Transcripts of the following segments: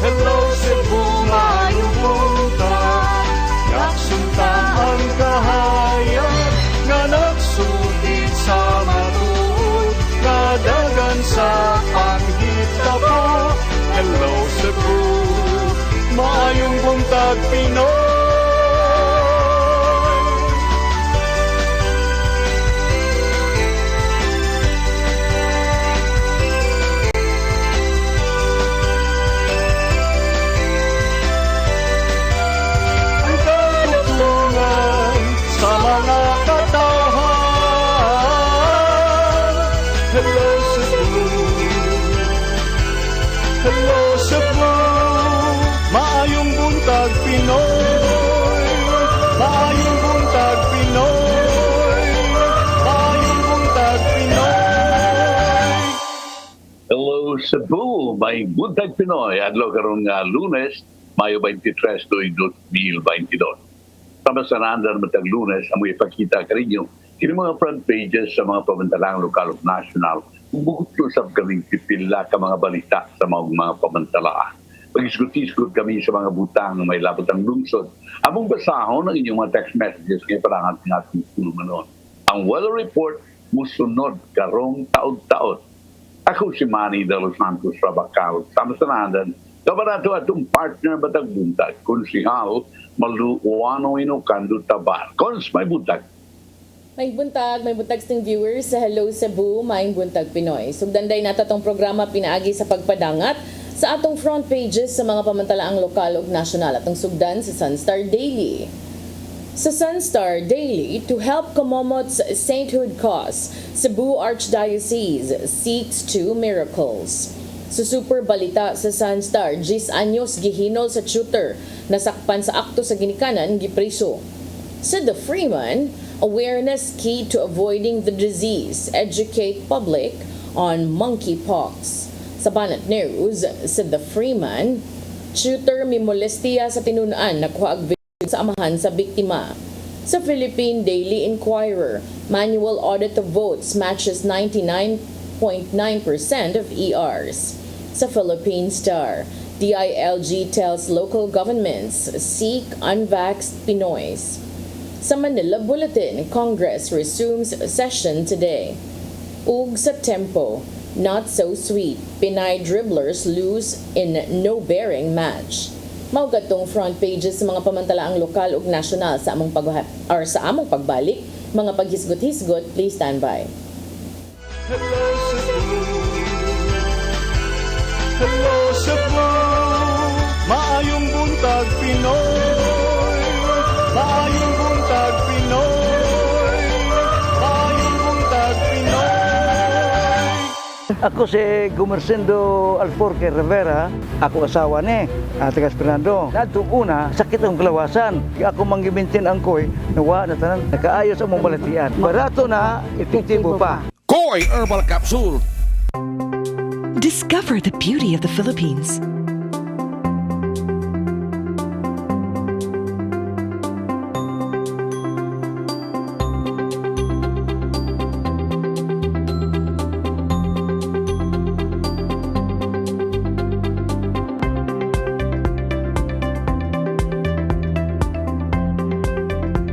Hello Cebu, maayong buntag. Yaksuntan ang kahayag nga nagsulit sa matuod, kadagan sa panghitabo. Hello Cebu, maayong buntag Pinoy. Hello Cebu, maayong buntag Pinoy. Maayong buntag Pinoy. Maayong buntag Pinoy. Hello Cebu, may Buntag Pinoy. Adlaw karon nga Lunes, Mayo 23, 2022. Tama sa nandang matag Lunes, amoy ipakita ka rin yung mga front pages sa mga pamantalang lokal o national. Bukod usap kami pipila ka mga balita sa mga pamantalaan. Pag-isgot-isgot kami sa mga butang may labot ang lungsod. Among basahon ang inyong mga text messages ngayon parang ating tulungan. Ang weather report musunod karong taod-taod. Ako si Manny de los Santos Rabacal. Sama sa nandan, kabarato atong partner batag buntag. Konsihal, Maluwano Inokando Tabar. Kons, may buntag. May buntag sting viewers sa Hello Cebu, Maayong Buntag Pinoy. Sugdanday nata tong programa pinaagi sa pagpadangat sa atong front pages sa mga pamantalaang lokal ug nasyonal atong sugdan sa Sunstar Daily. Sa Sunstar Daily, to help Kamomot's sainthood cause, Cebu Archdiocese seeks 2 miracles. Sa super balita sa Sunstar, 10 anyos gihinol sa tutor, nasakpan sa akto sa ginikanan, gipriso. Sa The Freeman, awareness key to avoiding the disease, educate public on monkeypox. Sa Banat News, sa The Freeman, tutor mimolestiya sa tinunan nakuha ag sa amahan sa biktima. Sa Philippine Daily Inquirer, manual audit of votes matches 99.9% of ERs. Sa Philippine Star, DILG tells local governments seek unvaxxed Pinoys. Sa Manila Bulletin, Congress resumes session today. Ug sa Tempo, not so sweet, Pinay dribblers lose in no-bearing match. Maugatong front pages sa mga pamantalaang lokal ug nasyonal sa among pagbalik. Mga paghisgot-hisgot, please stand by. Hello Cebu, hello Cebu, maayong buntag Pinoy. Maayong buntag Pinoy. Maayong buntag Pinoy. Ako si Gumersindo Alforque Rivera, ako asawa ni Tagas Fernando. Nadto una, sakit ang kalawasan. Ako manggibintin ang koy, nawa na tanan, nakaayos ang mong balatian. Barato na, epektibo pa. Koy Herbal Capsule. Discover the beauty of the Philippines.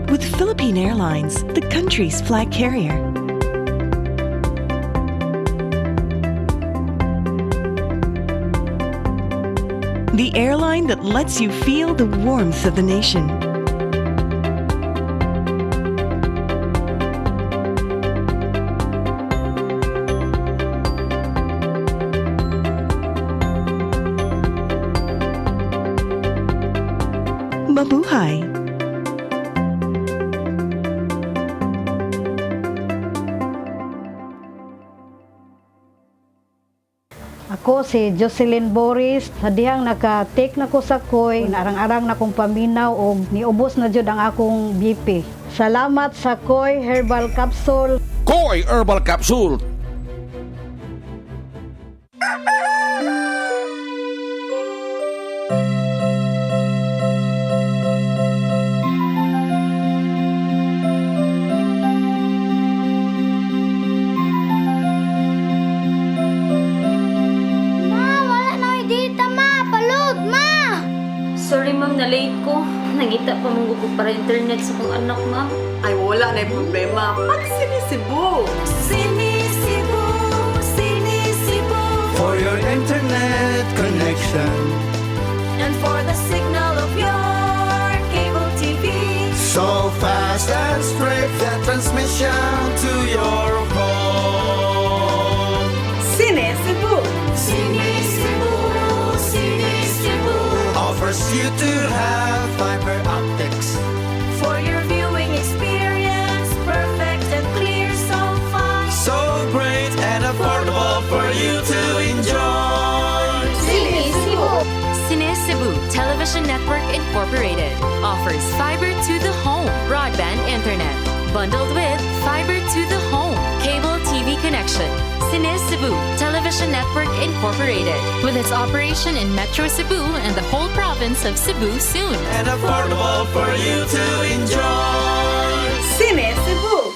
With Philippine Airlines, the country's flag carrier. The airline that lets you feel the warmth of the nation. Mabuhay! Ako si Jocelyn Boris, sa dihang naka-take na ko sa koy, narang-arang na kong paminaw o niubos na jud ang akong BP. Salamat sa Koy Herbal Capsule. Koy Herbal Capsule. na late ko. Nangita pa mong gusto para internet sa kong anak, ma'am. Ay, wala na yung problema. Pag sinisibo. Sinisibo, sinisibo. For your internet connection. And for the signal of your cable TV. So fast and straight that transmission to your home. Sinisibo. Sinisibo, sinisibo. Offers you to have fiber optics. For your viewing experience, perfect and clear, so fast. So great and affordable for you to enjoy. Sinisibo. CEBU Television Network Incorporated offers fiber to the home broadband internet bundled with fiber to the home cable TV connection. CEBU Television Network Incorporated with its operation in Metro Cebu and the whole province of Cebu soon. And affordable for you to enjoy. Sinisibo.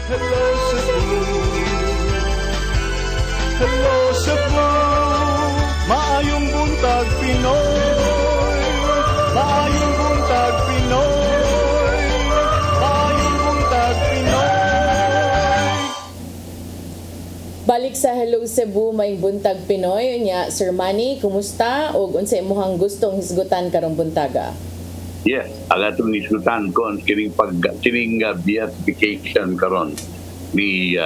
Hello Cebu, hello Cebu, maayong buntag Pinoy, maayong buntag Pinoy, maayong buntag Pinoy. Balik sa Hello Cebu, may buntag Pinoy. Nya, Sir Manny, kumusta? O unsay imong gustong hisgutan karong buntaga? Yes, ang atong nisgutan ko kining beatification karon ni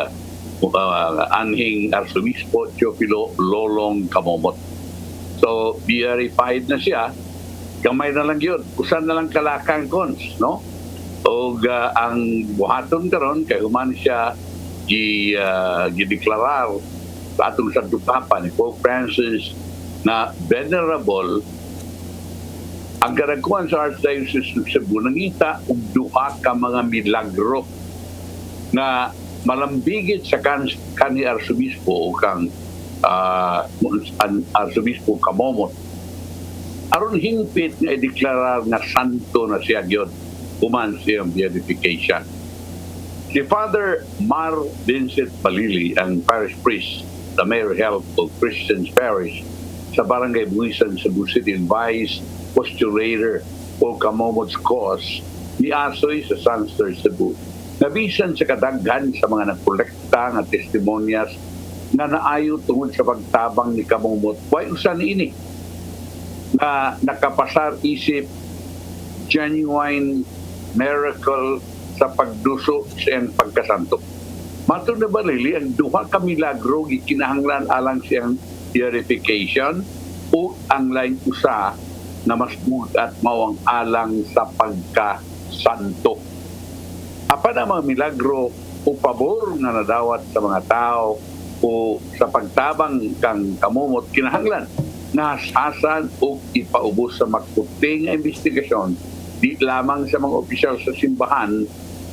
anhing Arsobispo Teofilo Lolong Kamomot. So, verified na siya. Kamay na lang yun. Usan na lang kalakang cons, no? O ang buhaton karon kay human siya gideklarar sa atong Santo Papa ni Pope Francis na venerable. Ang karakuan sa Archdiocese ng Cebu nangita og duha ka mga milagro na malambigit sa kani Arsobispo o kang Arsobispo Kamomot. Aron hingpit nga ideklarar nga santo na siya gyud human siyang beatification. Si Father Mar Vincent Balili, ang parish priest sa Mayor Health of Christians Parish sa Barangay Buisan, Cebu City, Vice Postulator o Kamomot's cause ni Asoy sa Sunster Cebu. Nabisan sa kadaghan sa mga nagkolekta nga testimonyas na naayo tungod sa pagtabang ni Kamomot. Why usan ini na nakapasar isip genuine miracle sa pagduso siyang pagkasanto. Matod na Balili, ang duha ka milagro gikinahanglan alang siyang purification o ang lain usa na mas bugat mao ang alang sa pagkasanto. Apa na mga milagro o pabor na nadawat sa mga tao o sa pagtabang kang Kamomot kinahanglan na hasasan o ipaubos sa makuting investigasyon di lamang sa mga opisyal sa simbahan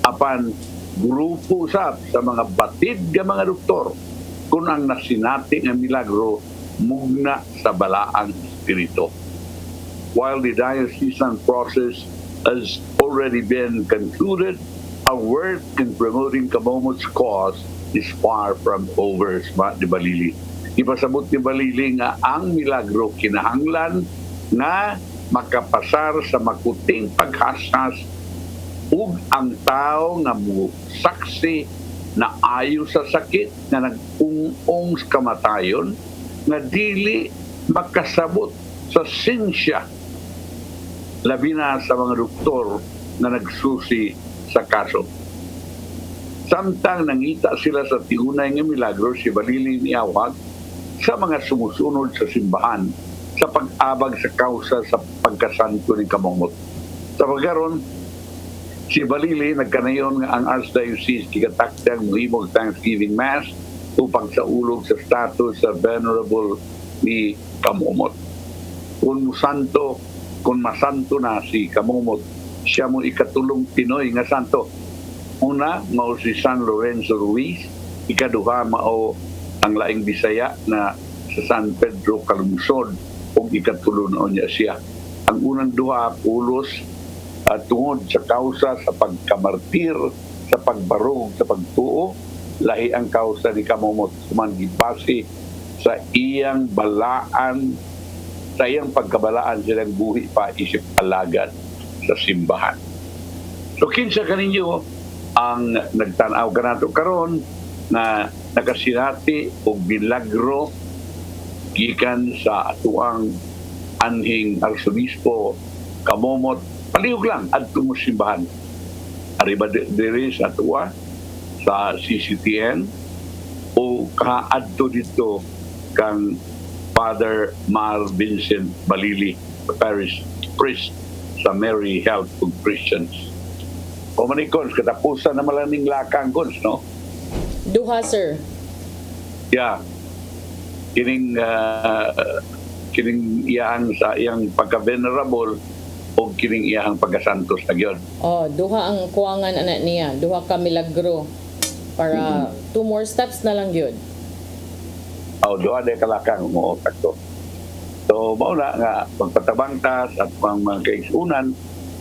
apan grupo usab sa mga batid nga mga doktor kung ang nasinati nga milagro mugna sa balaang espiritu. While the diocesan process has already been concluded, our work in promoting Kamomot's cause is far from over, Sma ni Balili. Ipasabot ni Balili nga ang milagro kinahanglan na makapasar sa makuting paghasas ug ang tao nga mo saksi na ayo sa sakit na nag-ung-ung sa kamatayon na dili makasabot sa sinsya labi na sa mga doktor na nagsusi sa kaso. Samtang nangita sila sa tiunay nga milagro, si Balili niawag sa mga sumusunod sa simbahan sa pag-abag sa kausa sa pagkasanto ni Kamomot. Sa pagkaron, si Balili nagkanayon nga ang Archdiocese kikatakdang muhimog Thanksgiving Mass upang sa ulog sa status sa venerable ni Kamomot. Kung masanto na si Kamomot, siya mo ikatulong Pinoy nga santo. Una, mao si San Lorenzo Ruiz, ikaduha mao ang laing Bisaya na sa San Pedro Calungsod o ikatulo noon niya siya. Ang unang duha pulos tungod sa kausa sa pagkamartir, sa pagbarog, sa pagtuo, lahi ang kausa ni Kamomot. Sumangibasi sa iyang balaan sa iyang pagkabalaan silang buhi pa isip alagad sa simbahan. So kinsa kaninyo ang nagtanaw kanato karon na nakasinati og milagro gikan sa atuang anhing arsobispo kamomot palihog lang adto mo simbahan arriba diri sa atua sa CCTN o kaadto dito kang Father Mar Vincent Balili, parish priest sa Mary Health of Christians. O manikons, katapusan na malaning lakang kons, no? Duha, sir. Yeah. Kining iyang sa iyang pagka-venerable o kining iyang pagka-santos na gyud. Oh, duha ang kuwangan anak niya. Duha ka milagro. Para 2 more steps na lang yun. Duha na kalakang mo takto. So, mauna nga, pagpatabangtas at mga kaisunan,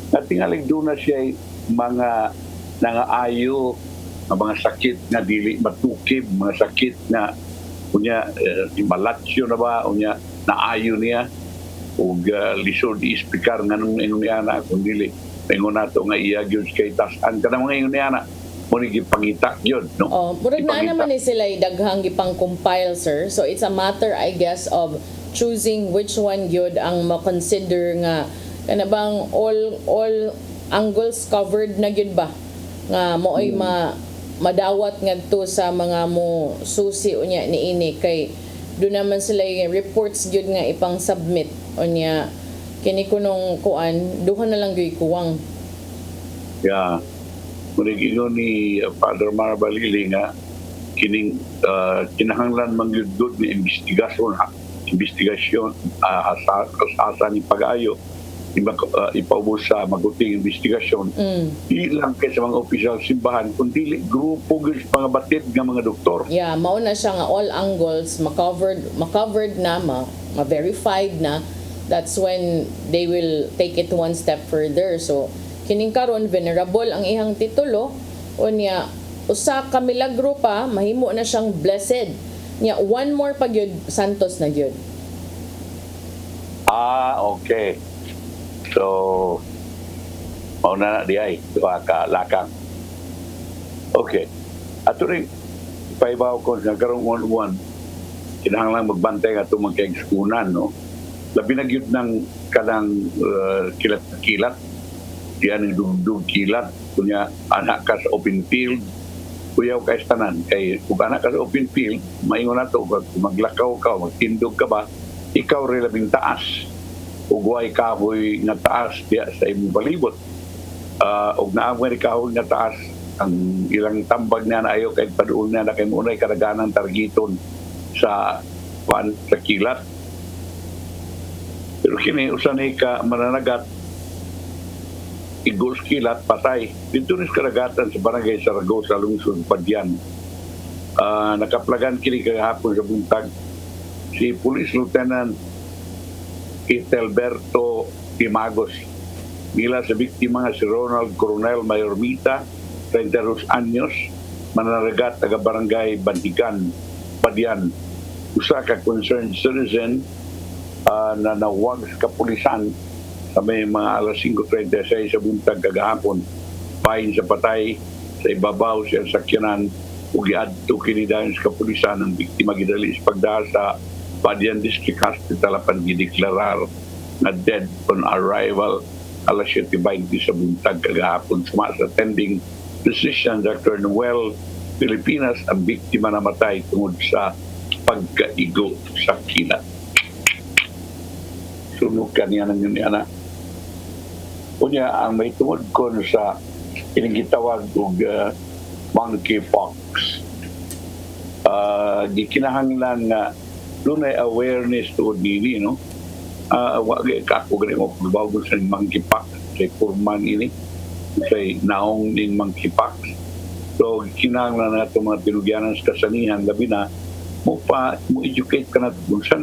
na tingalig doon na siya mga nangaayo, mga sakit na dili matukib, mga sakit na unya malatsyo na ba, unya naayo niya, o lisod ispikar nga nung ingon niya na, kung dili, ingon nato nga iya gyud kay tasan ka na mga ingon niya na, muna gipangita yun, no? Oh, murag na naman ni sila daghang gipang compile, sir. So it's a matter, I guess, of choosing which one yun ang ma-consider nga kana bang all angles covered na gyud ba nga mo'y madawat ngadto sa mga mo susi unya niini kay do naman sila yung reports gyud nga ipang submit unya kini kunong kuan duha na lang gyud kuwang. Yeah. Murigigon ni Father Mar Balili nga kining kinahanglan mangyudgod ni investigasyon asa ni pag-ayo ipaubos sa maguting investigasyon ilang kay sa mga opisyal simbahan kundi grupo gyud mga batid nga mga doktor. Yeah, mao na siya nga all angles ma-covered na ma-verified na. That's when they will take it one step further. So kining karon venerable ang ihang titulo unya usa ka milagro pa mahimo na siyang blessed nya one more pa gyud santos na gyud. Okay. So mauna na di ay duha ka lakang. Okay. Ato rin paibaw ko sa karong one kinahanglan magbantay ato mga kaigsunan, no? Labi na gyud ng kanang kilat-kilat yan ang dugdug kilat kunya anak ka sa open field kuyaw ka tanan kay kung anak ka sa open field maingon nato kung maglakaw ka magtindog ka ba ikaw rin labing taas ugway kahoy nga taas diya sa imong palibot og naamay kahoy nga taas ang ilang tambag na ayo kay paduol na kay munay kadaganang targiton sa kilat pero kini usan ka mananagat igos kilat patay dito rin karagatan sa barangay Saragosa lungsod Padyan. Nakaplagan kini kahapon sa Buntag si Police Lieutenant Itelberto Timagos nila sa biktima nga si Ronald Coronel Mayormita 32 anyos mananagat taga barangay Bantikan Padyan usa ka concerned citizen na nawag sa kapulisan sa may mga alas 5:36 sa Buntag kagahapon pahin sa patay sa ibabaw sa sakyanan ug giadto kini dayon sa kapulisan ang biktima gidali sa pagdaha sa Padyan District Hospital apan gideklarar na dead on arrival alas 7:20 sa Buntag kagahapon suma sa attending physician Dr. Noel Pilipinas ang biktima namatay tungod sa pagkaigo sa kilat. Sunog kaniya ng yun ni anak. Unya ang may tungod ko sa inigitawag og monkeypox. Gikinahanglan nga dunay awareness tungod nini, no? Wag ka ko gani mo pagbago sa monkeypox sa kurman ini sa naong ning monkeypox. So kinahanglan nato mga tinugyanan sa kasanihan labi na mo educate ka na kung saan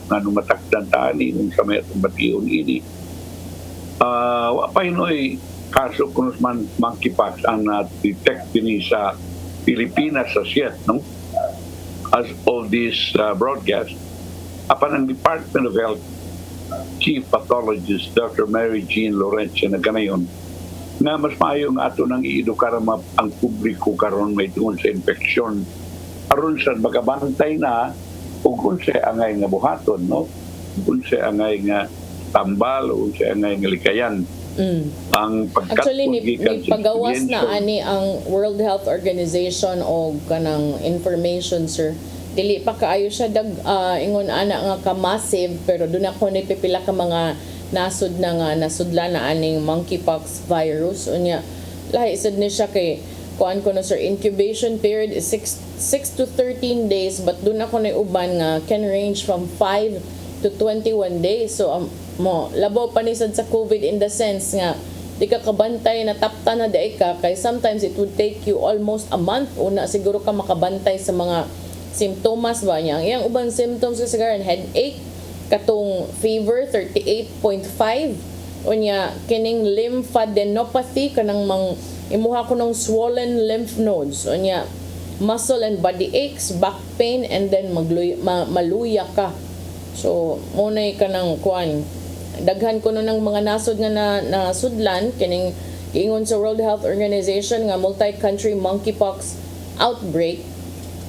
nga matakdan tani kung sa may bation ini. Wa pa inoy kaso kung man monkeypox ang detect din sa Pilipinas sa siyet, no? As of this broadcast, apan ang Department of Health Chief Pathologist Dr. Mary Jean Lawrence na ganayon na mas maayo nga ato nang iedukar ang publiko karon may tungod sa infeksyon aron sa magabantay na ug unsay angay nga buhaton, no? Unsay angay nga tambal o unsay angay nga likayan. Ang Actually, ni pagkatpugikan pagawas na ani ang World Health Organization o kanang information, sir. Dili pa kaayo siya ingon ana nga ka-massive, pero doon ako ni pipila ka mga nasud na nga nasudla na aning monkeypox virus. Unya lahi sad ni siya kay kuan ko no, sir, incubation period is 6 to 13 days, but doon ako ni uban nga can range from 5 to 21 days. So mo labaw pa ni sad sa COVID in the sense nga di ka kabantay na tapta na day ka, kay sometimes it would take you almost a month una siguro ka makabantay sa mga simptomas ba niya. Ang ubang symptoms kasi karon headache, katong fever 38.5, unya kining lymphadenopathy kanang imuha ko ng swollen lymph nodes, unya muscle and body aches, back pain, and then maluya ka. So munay kanang kuan daghan ko no ng mga nasod nga na sudlan kining giingon sa World Health Organization nga multi-country monkeypox outbreak.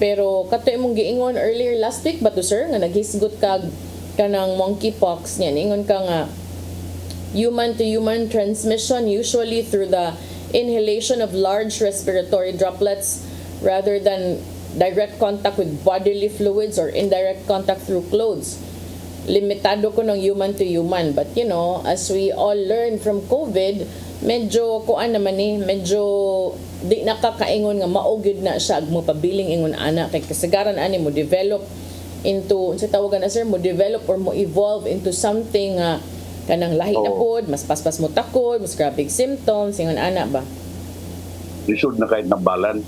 Pero kato imong giingon earlier last week ba to, sir, nga naghisgot kag kanang monkeypox niya, ingon ka nga human to human transmission usually through the inhalation of large respiratory droplets rather than direct contact with bodily fluids or indirect contact through clothes. Limitado ko ng human to human, but you know, as we all learn from COVID, medyo kuan naman medyo di nakakaingon nga maugid na siya ag mo pabiling ingon ana kay kasagaran ani mo develop into sa tawagan na, sir, mo develop or mo evolve into something kanang lahi na pod, mas paspas mo takod, mas grabe symptoms ingon ana ba. Lisod na kahit nambalan.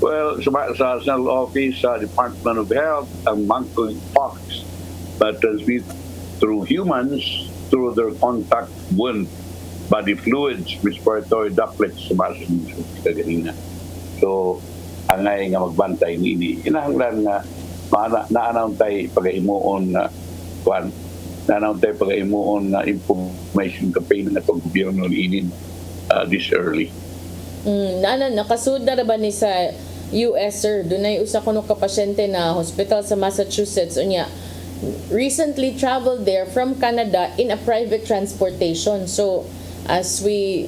Well, sa National Office, sa Department of Health, ang monkeypox transmit through humans through their contact with body fluids, respiratory droplets, sa mga ganina. So, angay nga magbantay nini. Inahanglan nga naanaw tayo pag-imuon na naanaw tayo pag-imuon na information campaign na pag-gobyerno ninin this early. Nakasuda ra ba ni sa US, sir? Dunay usa kuno ka pasyente na hospital sa Massachusetts unya recently traveled there from Canada in a private transportation. So as we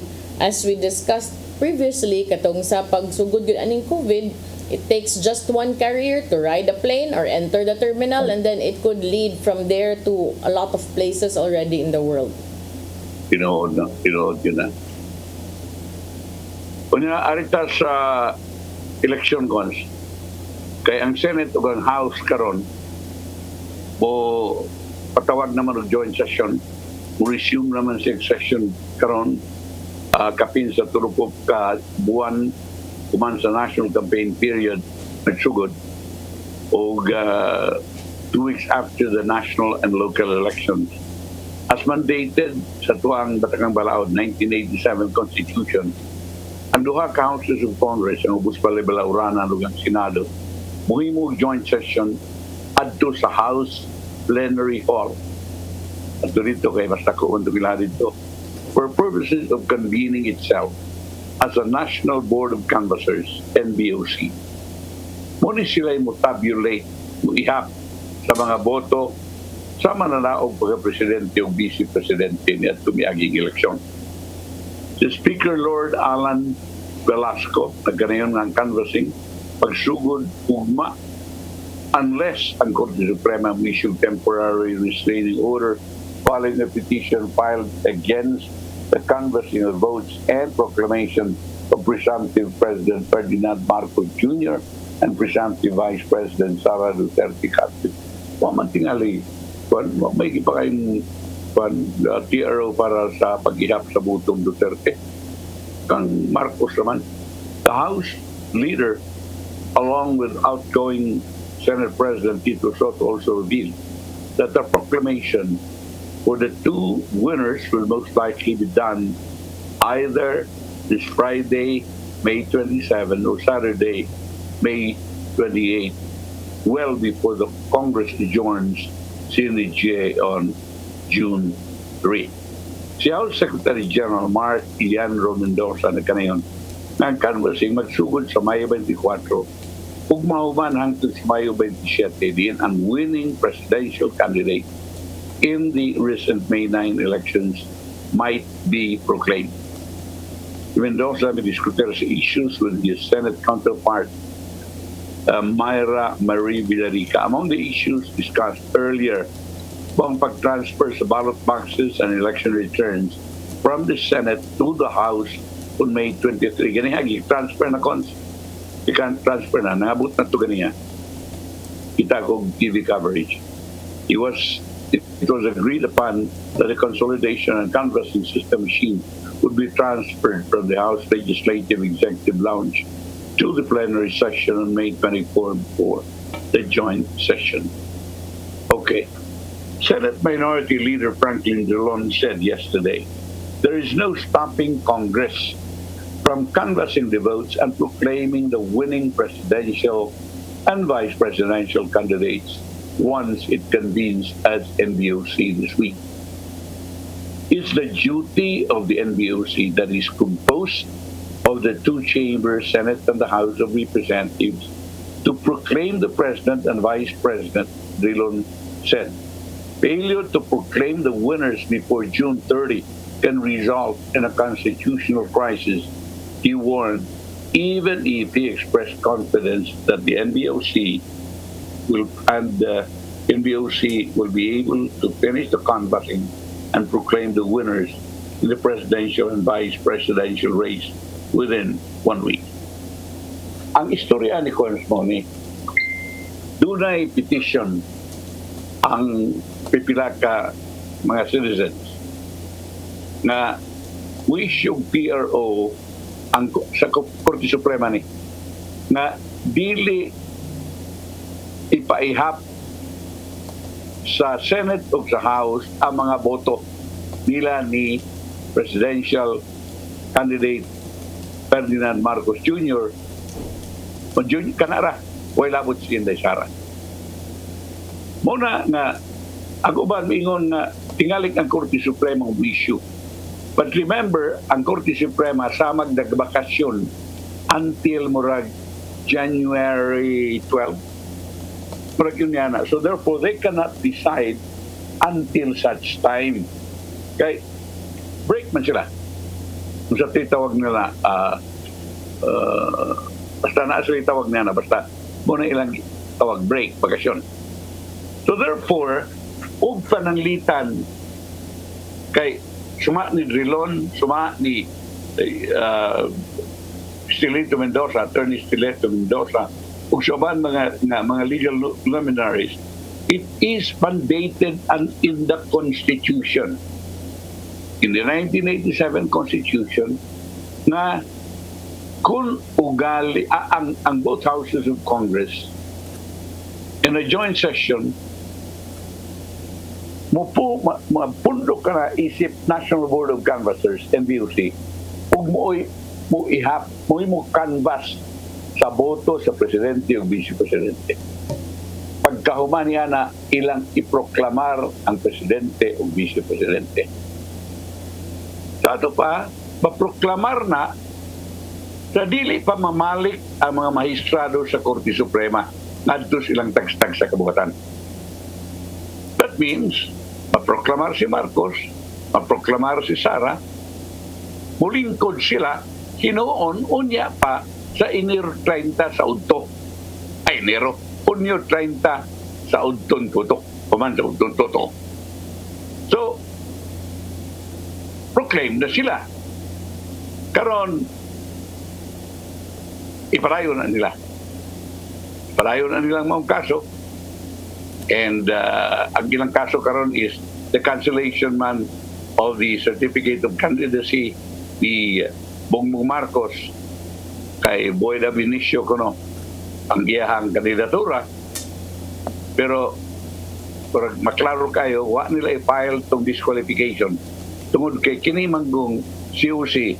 discussed previously, katong sa pagsugod gyud aning COVID, it takes just one carrier to ride a plane or enter the terminal, and then it could lead from there to a lot of places already in the world. Tinood yun na. Unya arita sa election cons, kay ang Senate ug ang House karon mo patawag naman og joint session, mo resume naman sa session karon kapin sa tulupok ka buwan kuman sa national campaign period nagsugod og 2 weeks after the national and local elections as mandated sa tuang Batakang Balaod 1987 Constitution. Ang duha ka houses of Congress, ang ubos Balibalauranan ug ang Senado, muhimo joint session adto sa House Plenary Hall. At dito kay basta ko undo dito for purposes of convening itself as a National Board of Canvassers, NBOC. Muna sila mo tabulate, mo ihap sa mga boto sa mananaog pagka-presidente o vice-presidente niya tumiaging eleksyon. Si Speaker Lord Alan Velasco, nagkanayon ng canvassing, pagsugod ugma unless ang Korte Suprema issue temporary restraining order following a petition filed against the canvassing of votes and proclamation of presumptive President Ferdinand Marcos Jr. and presumptive Vice President Sara Duterte Cathy. Waman tingali, may iba kayong TRO para sa pag-ihap sa butong Duterte. Kang Marcos naman, the House leader, along with outgoing Senate President Tito Soto, also revealed that the proclamation for the two winners will most likely be done either this Friday, May 27, or Saturday, May 28, well before the Congress adjourns CNDGA on June 3. Si House Secretary General Mark Leandro Mendoza na kanayon ng canvassing magsugod sa Mayo 24 ug mahuman hangtod sa Mayo 27 din ang winning presidential candidate in the recent May 9 elections might be proclaimed. Mendoza may diskutir sa issues with his Senate counterpart Myra Marie Villarica. Among the issues discussed earlier, ang pag-transfer sa ballot boxes and election returns from the Senate to the House on May 23. Ganihagi, transfer na cons. Ikan transfer na, nangabot na ito ganiya. Kita ko TV coverage. It was agreed upon that the consolidation and canvassing system machine would be transferred from the House Legislative Executive Lounge to the plenary session on May 24 before the joint session. Okay. Senate Minority Leader Franklin Dillon said yesterday, there is no stopping Congress from canvassing the votes and proclaiming the winning presidential and vice presidential candidates once it convenes as NBOC this week. It's the duty of the NBOC that is composed of the two chambers, Senate and the House of Representatives, to proclaim the president and vice president, Dillon said. Failure to proclaim the winners before June 30 can result in a constitutional crisis, he warned, even if he expressed confidence that the NBOC will be able to finish the canvassing and proclaim the winners in the presidential and vice presidential race within 1 week. Ang istorya ni Congressman, dunay petition ang pipila ka mga citizens na wish yung PRO ang sa Korte Suprema ni na dili ipaihap sa Senate o sa House ang mga boto nila ni presidential candidate Ferdinand Marcos Jr. o Jr. Kanara wala labot si Inday Sara. Muna nga ang uban mingon nga tingali ang Korte Suprema ang issue. But remember, ang Korte Suprema samag nagbakasyon until murag January 12. Murag yun yana. So therefore, they cannot decide until such time. Kay break man sila. Kung sa titawag nila, basta na sila tawag nila, basta muna ilang tawag break, bakasyon. So therefore, og pananglitan kay suma ni Drilon, suma ni Stilito Mendoza, Attorney Stilito Mendoza, ug suman mga legal luminaries, it is mandated and in the Constitution. In the 1987 Constitution, na kung ugali ang both houses of Congress in a joint session mapundok ka na isip National Board of Canvassers, NBOC, ug mo canvass sa boto sa presidente o vice-presidente. Pagkahuman niya na ilang iproklamar ang presidente o vice-presidente. Sa ato pa, maproklamar na sa dili pa mamalik ang mga mahistrado sa Korte Suprema ngadto silang tagstag sa kabuhatan. That means maproklamar si Marcos, maproklamar si Sara, mulingkod sila, hinuon unya pa sa Enero 30 sa Udto. Ay, Enero, Unyo 30 sa Udton Toto. Paman sa Udton Toto. So, proclaim na sila. Karon, iparayo na nila. Iparayo na nilang mga kaso. And ang ilang kaso karon is the cancellation man of the certificate of candidacy ni Bongbong Marcos kay Boyda Benicio kuno ang iyahang kandidatura. Pero maklaro kayo, wa nila i-file tong disqualification tungod kay kini manggong COC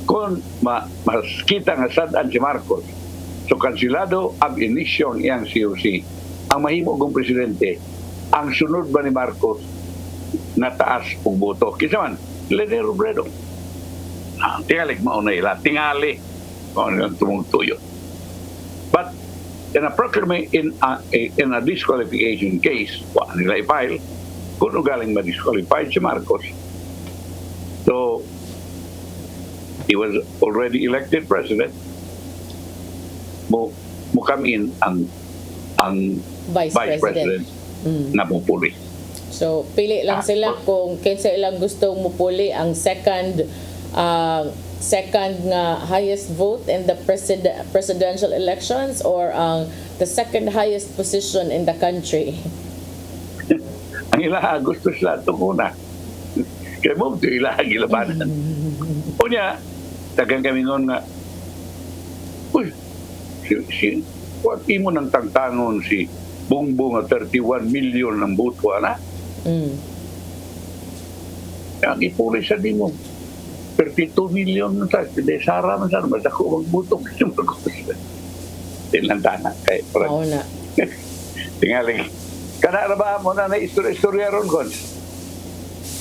kung makita nga sad-an si Marcos. So kansilado ab inicio ang iyang COC. Ang mahimo kong presidente ang sunod ba ni Marcos na taas og boto? Kisa man, Lenny Robredo. Tingali mauna ila, tingali kung ano yung tumungtuyo. But in a proclamation, in a disqualification case, wala nila i-file, kung galing ma-disqualified si Marcos. So, he was already elected president. Mo come in ang Vice President. Na pupuli. So, pili lang sila kung kinsa ilang gustong mupuli ang second nga highest vote in the presidential elections or ang the second highest position in the country. Ang ilaha gusto sila itong una. Kaya mo ito ilaha gilabanan. O niya, tagang kami noon nga, uy, wati mo ng tangtangon si Bongbong na 31 million ng boto, na? Ang ipuli sa di mo, 32 million na sa, hindi sara man sana, mas ako magbuto kasi mag-gusto. Tinantana, kaya parang. Oo na. Tingaling, kana ba mo na istorya ron, Cons?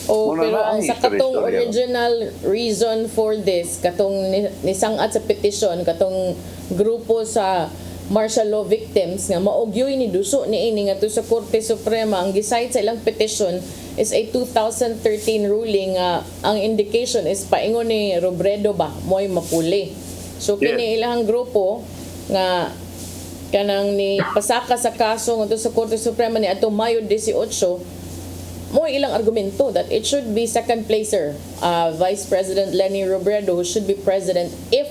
Oh, pero ang sa katong original reason for this, katong nisangat sa petition, katong grupo sa martial law victims nga maugyoy ni duso ni ini nga to sa Korte Suprema, ang gisite sa ilang petition is a 2013 ruling nga ang indication is paingon ni Robredo ba mo'y mapuli. So kini ilang grupo nga kanang ni pasaka sa kaso nga to sa Korte Suprema ni atong Mayo 18 mo ilang argumento that it should be second placer, Vice President Lenny Robredo, who should be president if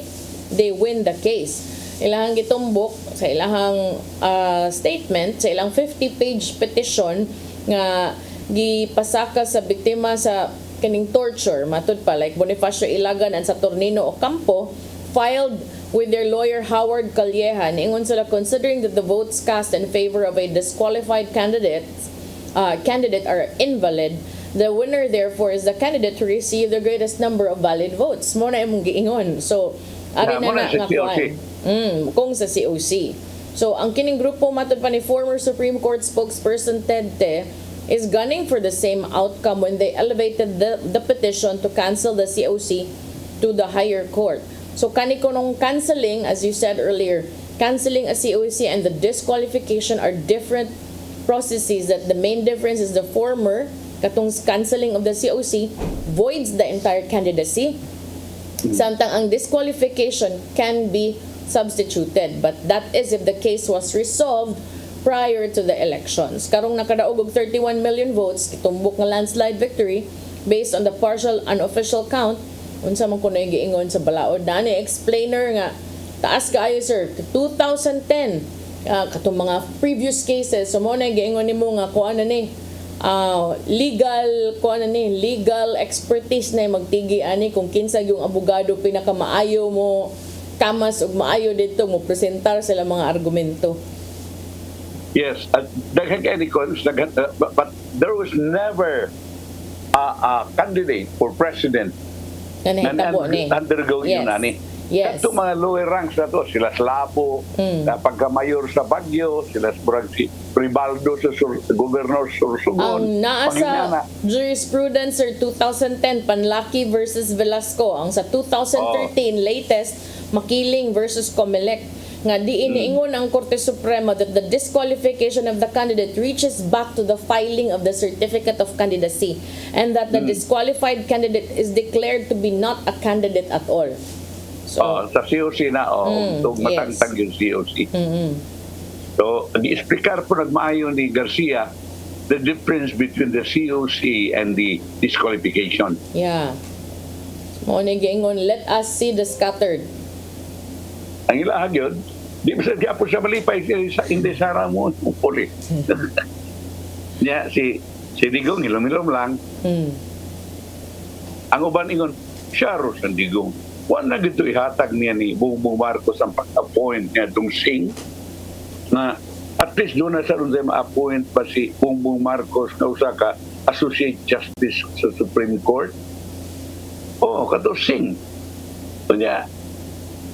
they win the case. Ilahang gitumbok sa ilahang statement, sa ilang 50-page petition nga gipasaka sa biktima sa kaning torture, matud pa, like Bonifacio Ilagan and Saturnino Ocampo, filed with their lawyer Howard Calleja. Niingon sila, considering that the votes cast in favor of a disqualified candidate are invalid, the winner therefore is the candidate to receive the greatest number of valid votes. Mo na imong giingon. So, ari na nga kuan. Kung sa COC. So, ang kining grupo matod pa ni former Supreme Court spokesperson Ted Te is gunning for the same outcome when they elevated the petition to cancel the COC to the higher court. So, kaniko nung canceling, as you said earlier, canceling a COC and the disqualification are different processes, that the main difference is the former, katong canceling of the COC, voids the entire candidacy. Samtang ang disqualification can be substituted, but that is if the case was resolved prior to the elections. Karong nakadaog og 31 million votes, itumbok nga landslide victory based on the partial unofficial count. Unsa man kuno giingon sa balaod na ni explainer nga taas kaayo sir 2010 katong mga previous cases. So mo na giingon nimo nga kuan na ni legal expertise na magtigi ani kung kinsa yung abogado pinakamaayo mo kamas ug maayo dito mo presentar sila mga argumento. Yes, daghan kay ni Cons, but there was never a candidate for president na undergo yun ani. Yes. Ito mga lower ranks na to, sila Slabo, na pagka-mayor sa Baguio, sila si Ribaldo sa Governor Sorsogon. Ang naa sa jurisprudence sir 2010, Panlaki versus Velasco. Ang sa 2013, latest, Makiling versus Comelec. Nga di iniingon ang Korte Suprema that the disqualification of the candidate reaches back to the filing of the certificate of candidacy and that the disqualified candidate is declared to be not a candidate at all. So, sa COC na, matangtang yung COC. So, di-explicar po nagmaayo ni Garcia the difference between the COC and the disqualification. Yeah. Mo ni giingon, let us see the scattered. Ang ilahan yun, di ba siya po siya malipay sa indesara mo puli. Niya, si Digong, hilom-hilom lang. Ang uban ingon, siya ros ang Digong. Wala na dito ihatag niya ni Bongbong Marcos ang pag-appoint niya itong Singh na at least doon na sa ron ma-appoint pa si Bongbong Marcos na usa ka Associate Justice sa Supreme Court. Oo, kato Singh. So niya,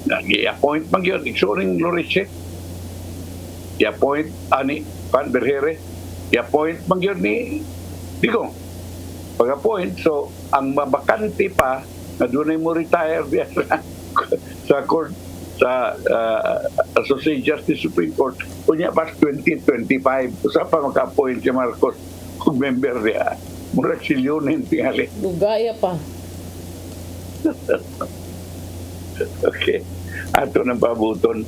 nag-i-appoint mag yun, igsuring Loriche. I-appoint ani Pan Berhere. i-appoint man yun ni Digong. Pag-appoint, so ang mabakante pa na doon mo retire diya sa court, sa Associate Justice Supreme Court, kunya pas 2025, usa pa maka-appoint si Marcos kung member diya. Murag silyonin tingali. Lugaya pa. Okay. Ato ng pabuton.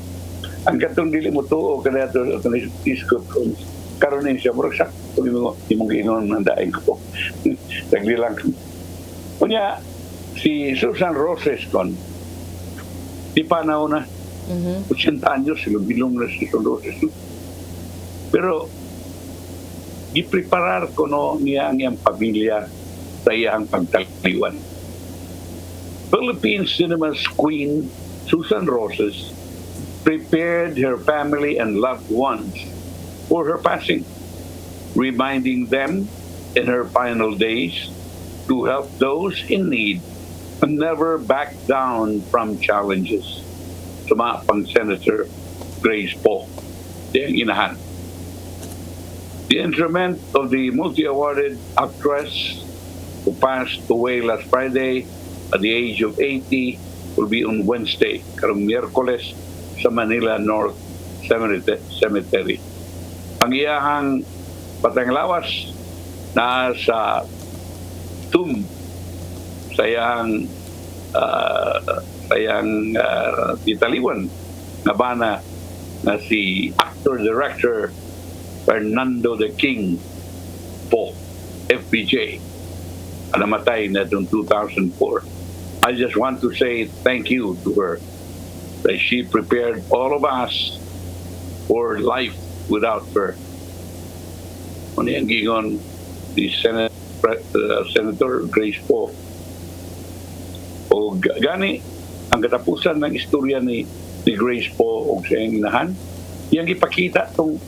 Ang katong dili mo tuo kada ato sa Iskop karon ni siya murag sakto imong giingon man daing ko. Sagli lang. Kunya si Susan Roses kon di pa na 80 anyos sila bilong na si Susan Roses. Pero gipreparar ko no niya ang iyang pamilya sa iyang pagtaliwan. Philippine cinema's queen Susan Roses prepared her family and loved ones for her passing, reminding them in her final days to help those in need and never back down from challenges. Suma pang Senator Grace Poe, yung inahan. The interment of the multi-awarded actress who passed away last Friday at the age of 80 will be on Wednesday, karong Miyerkules, sa Manila North Cemetery. Ang iyahang patanglawas na sa tomb sa iyang titaliwan na bana na si actor-director Fernando the King po, FPJ, na namatay na itong 2004. I just want to say thank you to her that she prepared all of us for life without her. Ano yung gingon ni Senator Grace Poe. O gani, ang katapusan ng istorya ni Grace Poe o sa iyang inahan, yung ipakita itong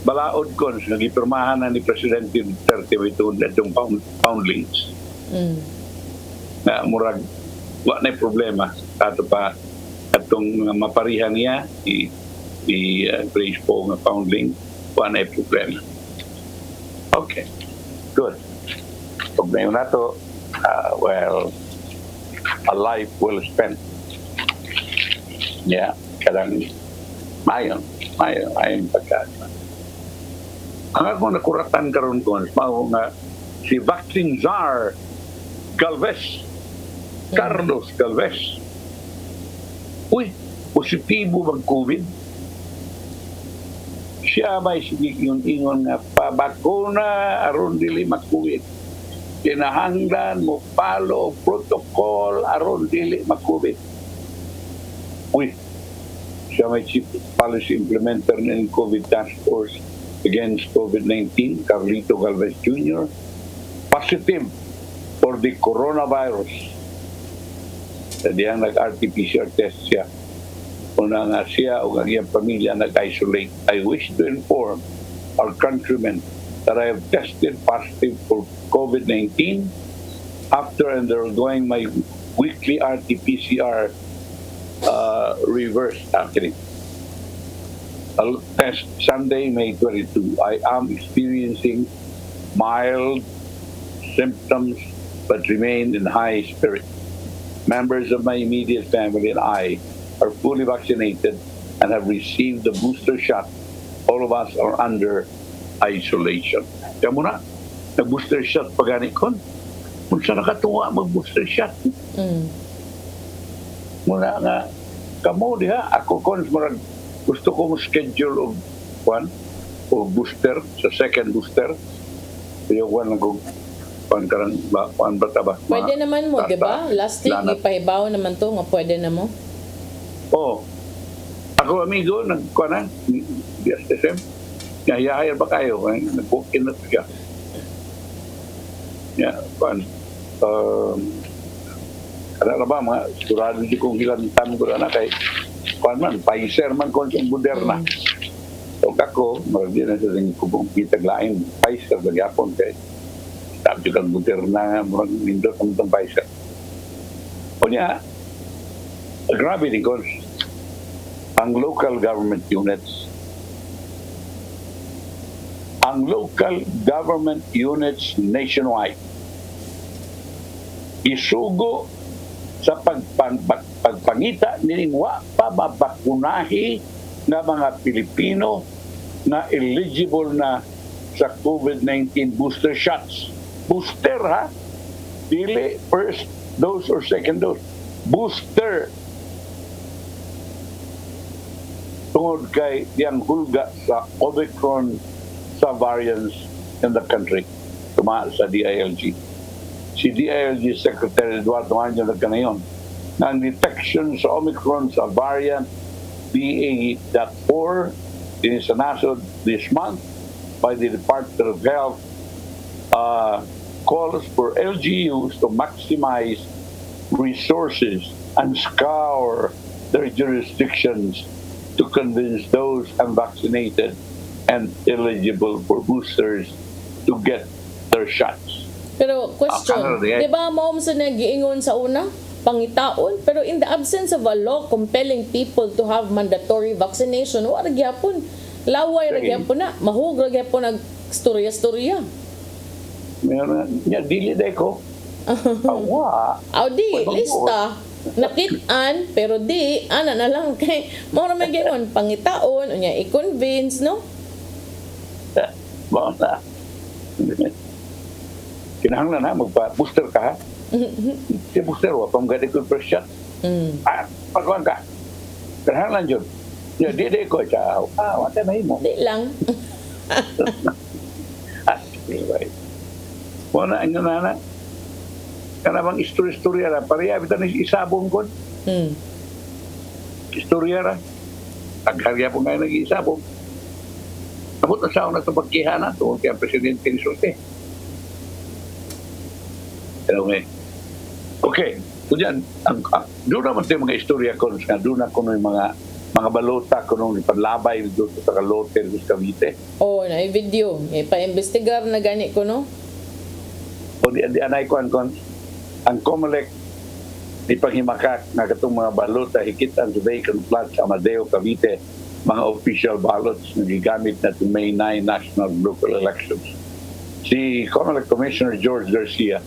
balaod ko na gipirmahan na ni Presidente Duterte itong foundlings. Na murag, wala na problema. Ato pa, atong maparihan niya, si Grace Poe nga foundling, wala na problema. Okay, good. Pag na yun nato, well, a life well spent. Yeah, kadang Maayong pagkasa. Ang akong nakuratan karon ko, mao nga si Vaccine Czar Galvez, Carlos Galvez. Uy, positibo mag-COVID. Siya may ingon nga pabakuna aron dili mag-COVID. Kinahanglan mo follow protocol aron dili mag-COVID. Uy, siya may chief policy implementer ng COVID Task Force against COVID-19, Carlito Galvez Jr., positive for the coronavirus. Sa diyang nag-RT-PCR test siya. Una nga siya o ang iyang pamilya nag-isolate. I wish to inform our countrymen that I have tested positive for COVID-19 after undergoing my weekly RT-PCR reverse actually. I'll test Sunday, May 22. I am experiencing mild symptoms but remain in high spirit. Members of my immediate family and I are fully vaccinated and have received the booster shot. All of us are under isolation. Kaya muna, nag-booster shot pagani kon. Kung saan nakatuwa mag-booster shot. Muna nga, kamo diha, ako kon, gusto ko schedule of one o booster sa second booster. Kaya one lang kung karang one bata ba? Pwede naman mo, di ba? Last week, ipahibaw naman to nga pwede na mo. Oo. Ako, amigo, nagkuhanan, DSSM, nahihayar ba kayo? Nag-book-in na siya. Yeah, kuhan. Ano ba, mga sigurado di kong hilantan ko na kay kuhan man, Pfizer man kung yung Moderna. So ako, marami na sa tingin ko pong kitag lain, Pfizer, nagyapon kay sabi kang Moderna, marang nindot ang itong Pfizer. O niya, grabe din ko, ang local government units ang local government units nationwide isugo sa pagpangita nining wa pa mabakunahi nga mga Pilipino na eligible na sa COVID-19 booster shots. Booster ha? Dili first dose or second dose. Booster. Tungod kay diyang hulga sa Omicron sa variants in the country. Tuma sa DILG. Si DILG Secretary Eduardo Anjo nagkanayon na ang detection sa Omicron sa variant BA.4 dinisanasod this month by the Department of Health calls for LGUs to maximize resources and scour their jurisdictions to convince those unvaccinated and eligible for boosters to get their shots. Pero question, di ba mao sa nagiingon sa una? Pangitaon, pero in the absence of a law compelling people to have mandatory vaccination, wala gyapon. Laway ra gyapon na, mahug ra gyapon nag storya-storya. Meron niya dili day ko. Awa. Aw di lista. Nakit-an pero di ana na lang kay mao ra may gingon pangitaon unya i-convince no? Ba na. Kinahanglan na magpa-booster ka ha? Si booster wa pang gadi ko first shot. Pagkuhan ka. Kinahanglan yun. Ya, di ko siya. Wala na mo. Di lang. Anyway. Wala ang nana. Kanabang istorya ra. Pariya, bitan isabong ko. Istorya ra. Agharya po ngayon nag-iisabong. Abot na sa una ito pagkihana ito kaya Presidente ni Sote. Okay. Kuyan, doon naman tayo mga istorya ko nga doon ako ng mga balota ko nung ipanlabay doon sa Kalote sa Cavite. Oh, na video. Pa-investigar na gani ko no. O di anay ko ang COMELEC di panghimakak nga katong mga balota hikitan sa vacant plots sa Amadeo, Cavite, mga official ballots na gigamit na to May 9 national local elections. Si COMELEC Commissioner George Garcia,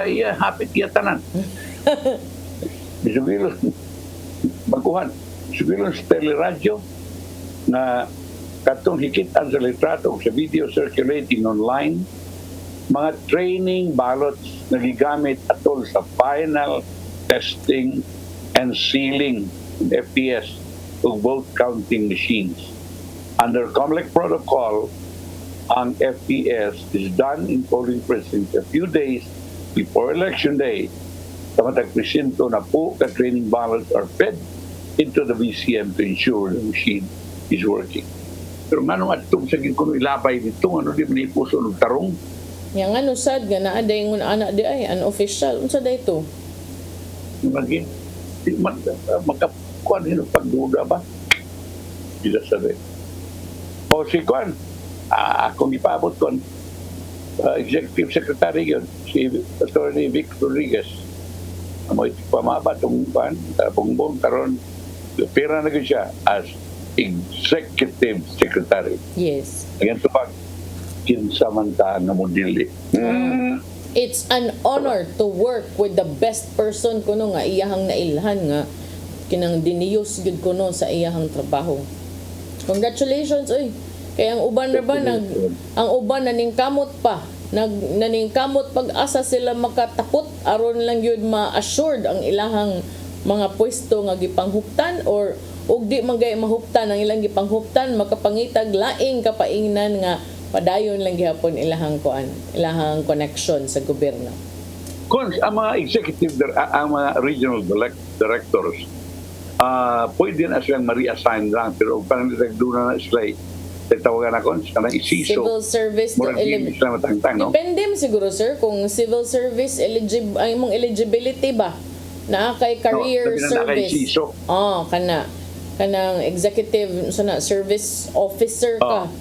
iya hapit iya tanan. Bisugilon, baguhan. Bisugilon sa teleradyo na katong hikitan sa litrato sa video circulating online, mga training ballots na gigamit atol sa final testing and sealing ng FPS o vote counting machines. Under COMELEC protocol, ang FPS is done in polling precincts a few days before election day. Sa matag presinto na po ka training ballots are fed into the VCM to ensure the machine is working. Pero manong atong sa kuno ilabay dito, ano di manipuso ng tarong? Yang ano sad nga naa day ngun anak di ay unofficial unsa day to? Magin makakuan hino pagduda ba? Bila sabi. O si Kwan, akong ipaabot kon Executive Secretary yun, si Attorney Vic Rodriguez. Amoy pamaba itong Kwan, bongbong karon pera na siya as Executive Secretary. Yes. Again, tupag kinsamantaan na mo dili. It's an honor to work with the best person kuno nga iyahang nailhan nga kinang diniyos gud kuno sa iyahang trabaho. Congratulations oy. Kaya ang uban ra ba ang uban naningkamot pa. Naningkamot pag-asa sila makatapot aron lang yun ma-assured ang ilahang mga pwesto nga gipanghuptan or ug di man gay mahuptan ang ilang gipanghuptan makapangitag laing kapaingnan nga padayon lang gihapon ilahang connection sa gobyerno. Kung ang mga executive ang mga regional directors pwede na silang ma-reassign lang pero pag nagduna na sila tawagan ako kanang isiso civil service to no? Depende siguro sir kung civil service ay mong eligibility ba na kay career service kanang executive service officer ka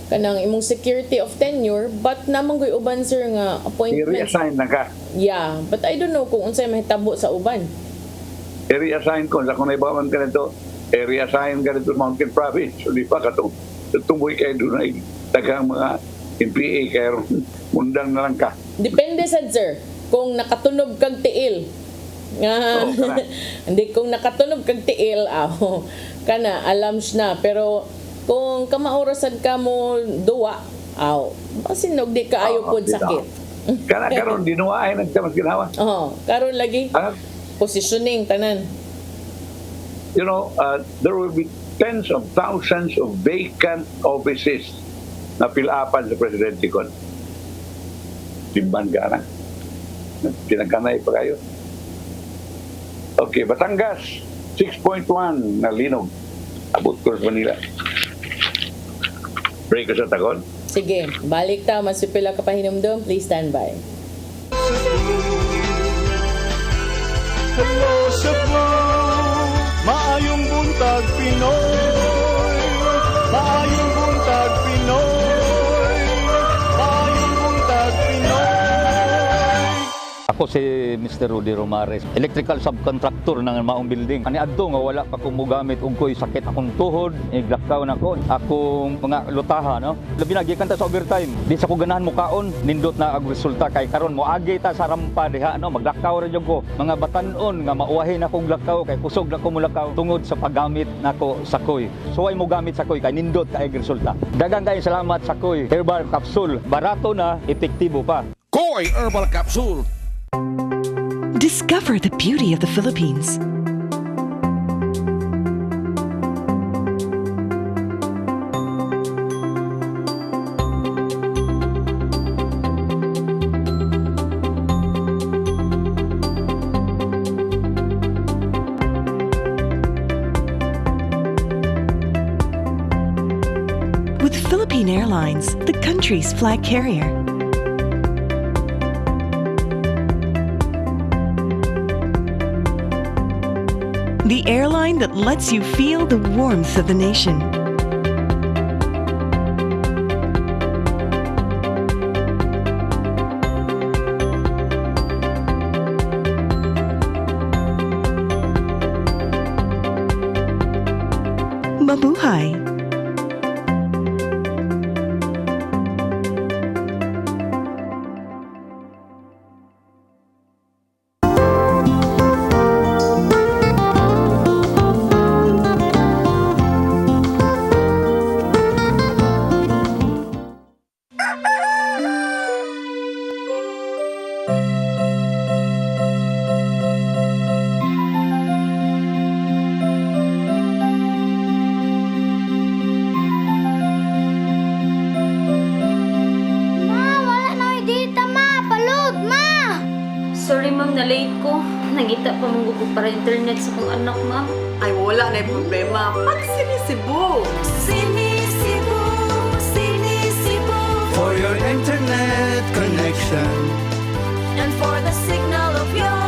kanang imong security of tenure but namang goy uban sir nga appointment i-reassign na ka but I don't know kung unsay mahitabo sa uban i-reassign ko sa kung naibawan ka nito i-reassign ka nito Mountain Province o di pa katong tuboy kayo doon ay tagang mga MPA kayo mundang na lang ka. Depende sad sir kung nakatunog kag tiil. Nga hindi kung nakatunog kag tiil kana alam na pero kung kamaorasan ka mo duwa basinog di kaayo pod sakit. Kana karon dinuwaay nagtamas ginawa. Karon lagi positioning tanan. You know, there will be tens of thousands of vacant offices na pilapan sa presidente kon. Timban ka na. Pinagkanay pa kayo. Okay, Batangas, 6.1 na linog. Abot ko sa Manila. Break ko sa takon. Sige, balik ta. Masupila ka pa hinumdum. Please stand by. Hello Cebu, maayong buntag Pinoy. Maayong buntag Pinoy. Maayong buntag Pinoy. Ako si Mr. Rudy Romares, electrical subcontractor ng Maayong Building. Ani adto nga wala pa kong mugamit og ko'y sakit akong tuhod, iglakaw na ko. Akong mga lutaha, no? Labi na gikan ta sa overtime. Di sa ko ganahan mo kaon, nindot na ang resulta kay karon mo agi ta sa rampa diha, no? Maglakaw ra jud ko. Mga batan-on nga mauwahi na kong lakaw kay kusog na ko mulakaw tungod sa paggamit nako sa koy. So ay mo gamit sa koy kay nindot kay resulta. Daghang kay salamat sa koy herbal capsule. Barato na, epektibo pa. Koy Herbal Capsule. Discover the beauty of the Philippines. With Philippine Airlines, the country's flag carrier. The airline that lets you feel the warmth of the nation. Mabuhay! Sorry ma'am, na late ko. Nangita pa mong gugog para internet sa kong anak ma'am. Ay, wala na problema. Pag sinisibo. Sinisibo, sinisibo. For your internet connection. And for the signal of your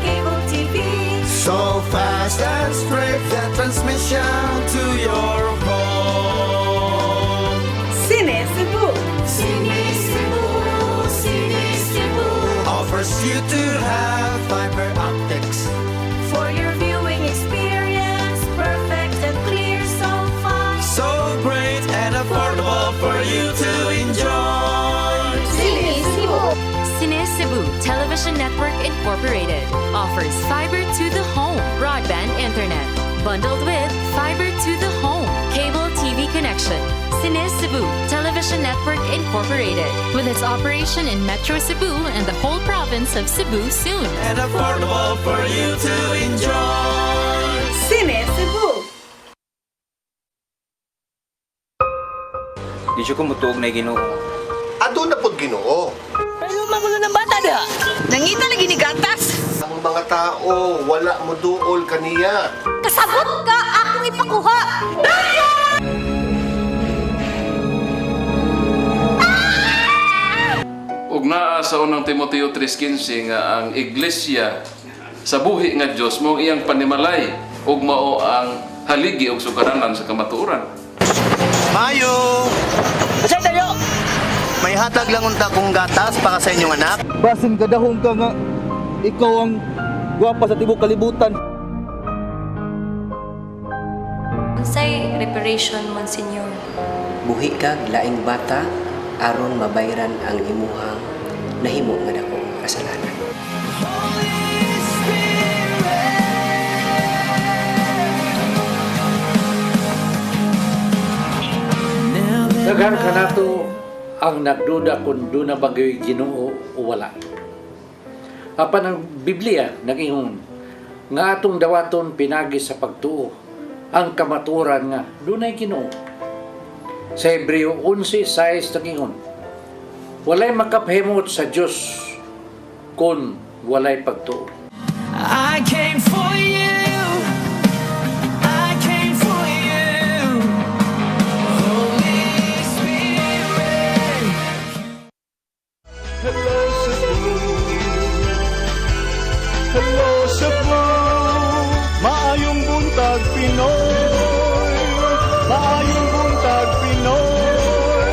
cable TV. So fast and straight, that transmission to your home. Sinisibo. Sinisibo, sinisibo. Offers you to have fiber optics. For your viewing experience, perfect and clear so far. So great and affordable for you to enjoy. Sinisibo. CEBU Television Network Incorporated offers fiber to the home broadband internet bundled with fiber to the home cable TV connection. CEBU Television Network Incorporated with its operation in Metro Cebu and the whole province of Cebu soon. And affordable for you to enjoy. Sinisibo. Di siya kumutuog na Ginoo. Ado na pod Ginoo. Pero magulo ng bata da. Nangita lagi ni gatas. Ang mga tao wala mo duol kaniya. Kasabot ka akong ipakuha. Ug naa sa unang Timoteo 3:15 nga ang iglesia sa buhi nga Dios mong iyang panimalay ug mao ang haligi ug sugaranan sa kamatuoran. Maayong! Sa tayo. May hatag lang unta kong gatas para sa inyong anak. Basin kadahong ka nga ikaw ang gwapa sa tibok kalibutan. Unsay preparation, Monsignor. Buhi kag laing bata aron mabayran ang imuhang nahimo nga dakong kasalanan. Daghan ka nato ang nagduda kung doon na bagay Ginoo o wala. Apan ang Biblia nag-ingon nga atong dawaton pinagi sa pagtuo ang kamaturan nga doon ay Ginoo. Sa Hebreo 11:6 nag-ingon, walay makapahimot sa Dios kung walay pagtuo. I came for you. I came for you. Holy Spirit. Hello Cebu. Hello Cebu. Maayong buntag Pinoy. Maayong buntag Pinoy.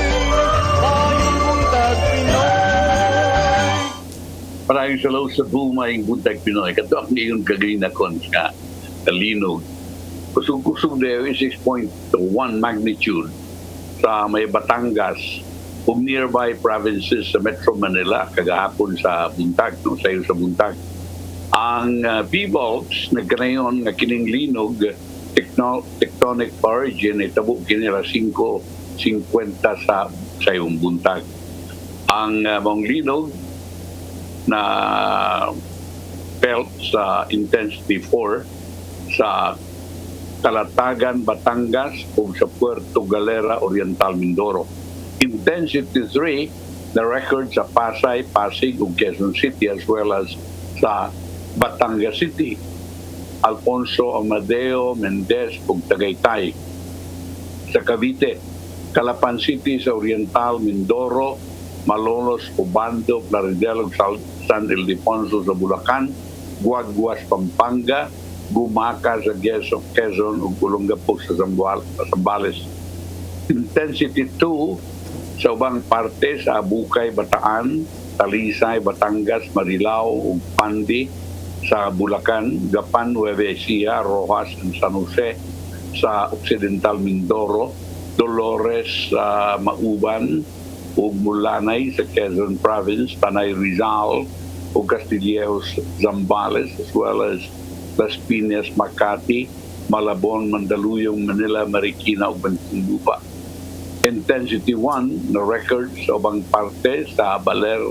Maayong buntag Pinoy. Maraming salaw sa Maayong Buntag Pinoy. Kato ang ngayon kaginakon nga kalinog. Kusog-kusog dayo 6.1 magnitude sa may Batangas ug nearby provinces sa Metro Manila kagahapon sa Buntag, no, sayo sa Buntag. Ang P-Volts nagkanayon nga kining linog tectonic origin ay tabo kinira 5.50 sa sayong Buntag. Ang mong linog na felt sa intensity 4 sa Talatagan, Batangas o sa Puerto Galera, Oriental, Mindoro. Intensity 3 na record sa Pasay, Pasig ug Quezon City as well as sa Batangas City, Alfonso, Amadeo, Mendez ug Tagaytay. Sa Cavite, Calapan City sa Oriental, Mindoro, Malolos, Obando, Plaridel ug San Ildefonso sa Bulacan, Guaguas, Pampanga, Gumaca sa Quezon ug Olongapo sa Zambales. Intensity 2 sa ubang parte sa Abukay, Bataan, Talisay, Batangas, Marilao ug Pandi sa Bulacan, Gapan, Nueva Ecija, Rojas ug San Jose sa Occidental Mindoro, Dolores sa Mauban ug Mulanay sa Quezon Province, Panay Rizal ug Castillejos, Zambales as well as Las Piñas, Makati, Malabon, Mandaluyong, Manila, Marikina ug Muntinlupa. Intensity 1 na record sa ubang parte sa Baler,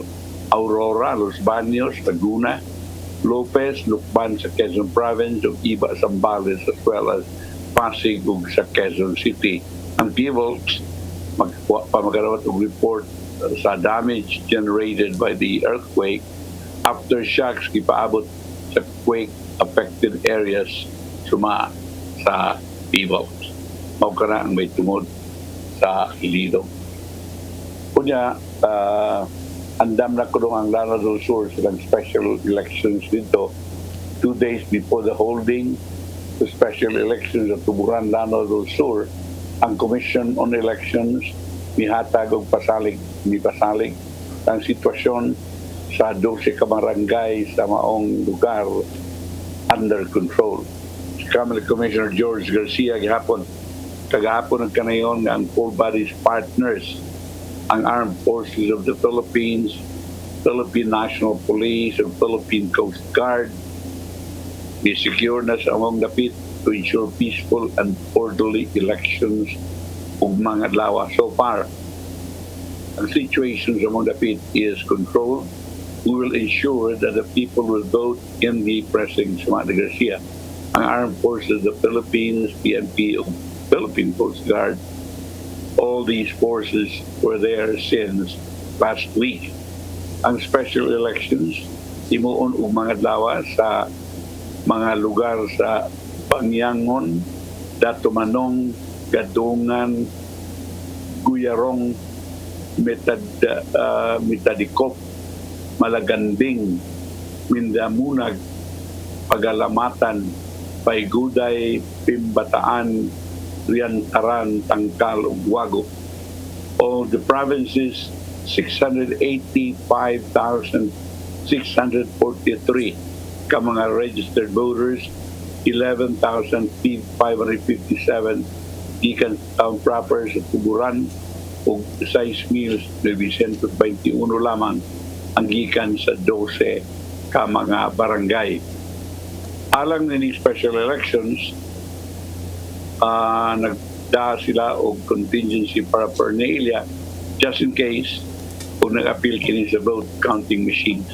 Aurora, Los Baños, Laguna, Lopez, Lukban sa Quezon Province ug Iba, Zambales as well as Pasig ug sa Quezon City. Ang P-Volts pamagarawat og report sa damage generated by the earthquake. Aftershocks gipaabot sa quake affected areas suma sa P-Volts. Mao kana ang may tungod sa Iloilo. Kunya andam na ko ang Lanao del Sur silang special elections dito 2 days before the holding the special elections at Tuburan, Lanao del Sur. Ang Commission on Elections mihatag og pasalig ang sitwasyon sa 12 ka barangay sa maong lugar under control. Si Common Commissioner George Garcia kagahapon ang kanayon nga ang full bodies partners, ang Armed Forces of the Philippines, Philippine National Police, and Philippine Coast Guard, ni-secure na sa among dapit to ensure peaceful and orderly elections ug mga adlaw. So far, ang situation sa among dapit is controlled. We will ensure that the people will vote in the precinct sa Mata Garcia. Ang Armed Forces of the Philippines, PNP, Philippine Coast Guard, all these forces were there since last week. Ang special elections, imuon og mga adlaw sa mga lugar sa Pangyangon, Datumanong, Gadungan, Guyarong, Mitadikop, Malaganding, Mindamunag, Pagalamatan, Paiguday, Pimbataan, Riantaran, Tangkal, ug Wago. All the provinces, 685,643 ka mga registered voters, 11,557 gikan sa town proper sa Tuburan ug 6,921 lamang ang gikan sa 12 ka mga barangay. Alang ni special elections, nagda sila og contingency paraphernalia just in case kung nag-appeal kini sa vote counting machines.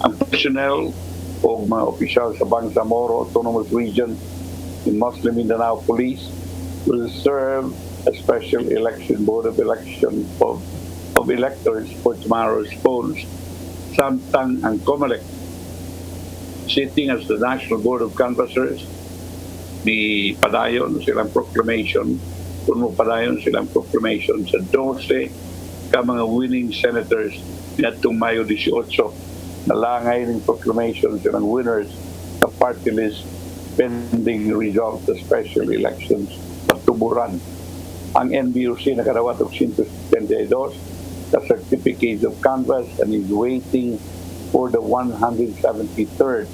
Ang personnel o mga opisyal sa Bangsamoro Autonomous Region in Muslim Mindanao Police will serve a special election board of election of electors for tomorrow's polls. Samtang ang COMELEC, sitting as the National Board of Canvassers, ni padayon silang proclamation, puno padayon silang proclamation sa 12 ka mga winning senators niadtong Mayo 18 na langay ng proclamation silang winners sa party list pending result sa special elections sa Tuburan. Ang NBUC nakadawat og 172 sa certificates of canvass and is waiting for the 173rd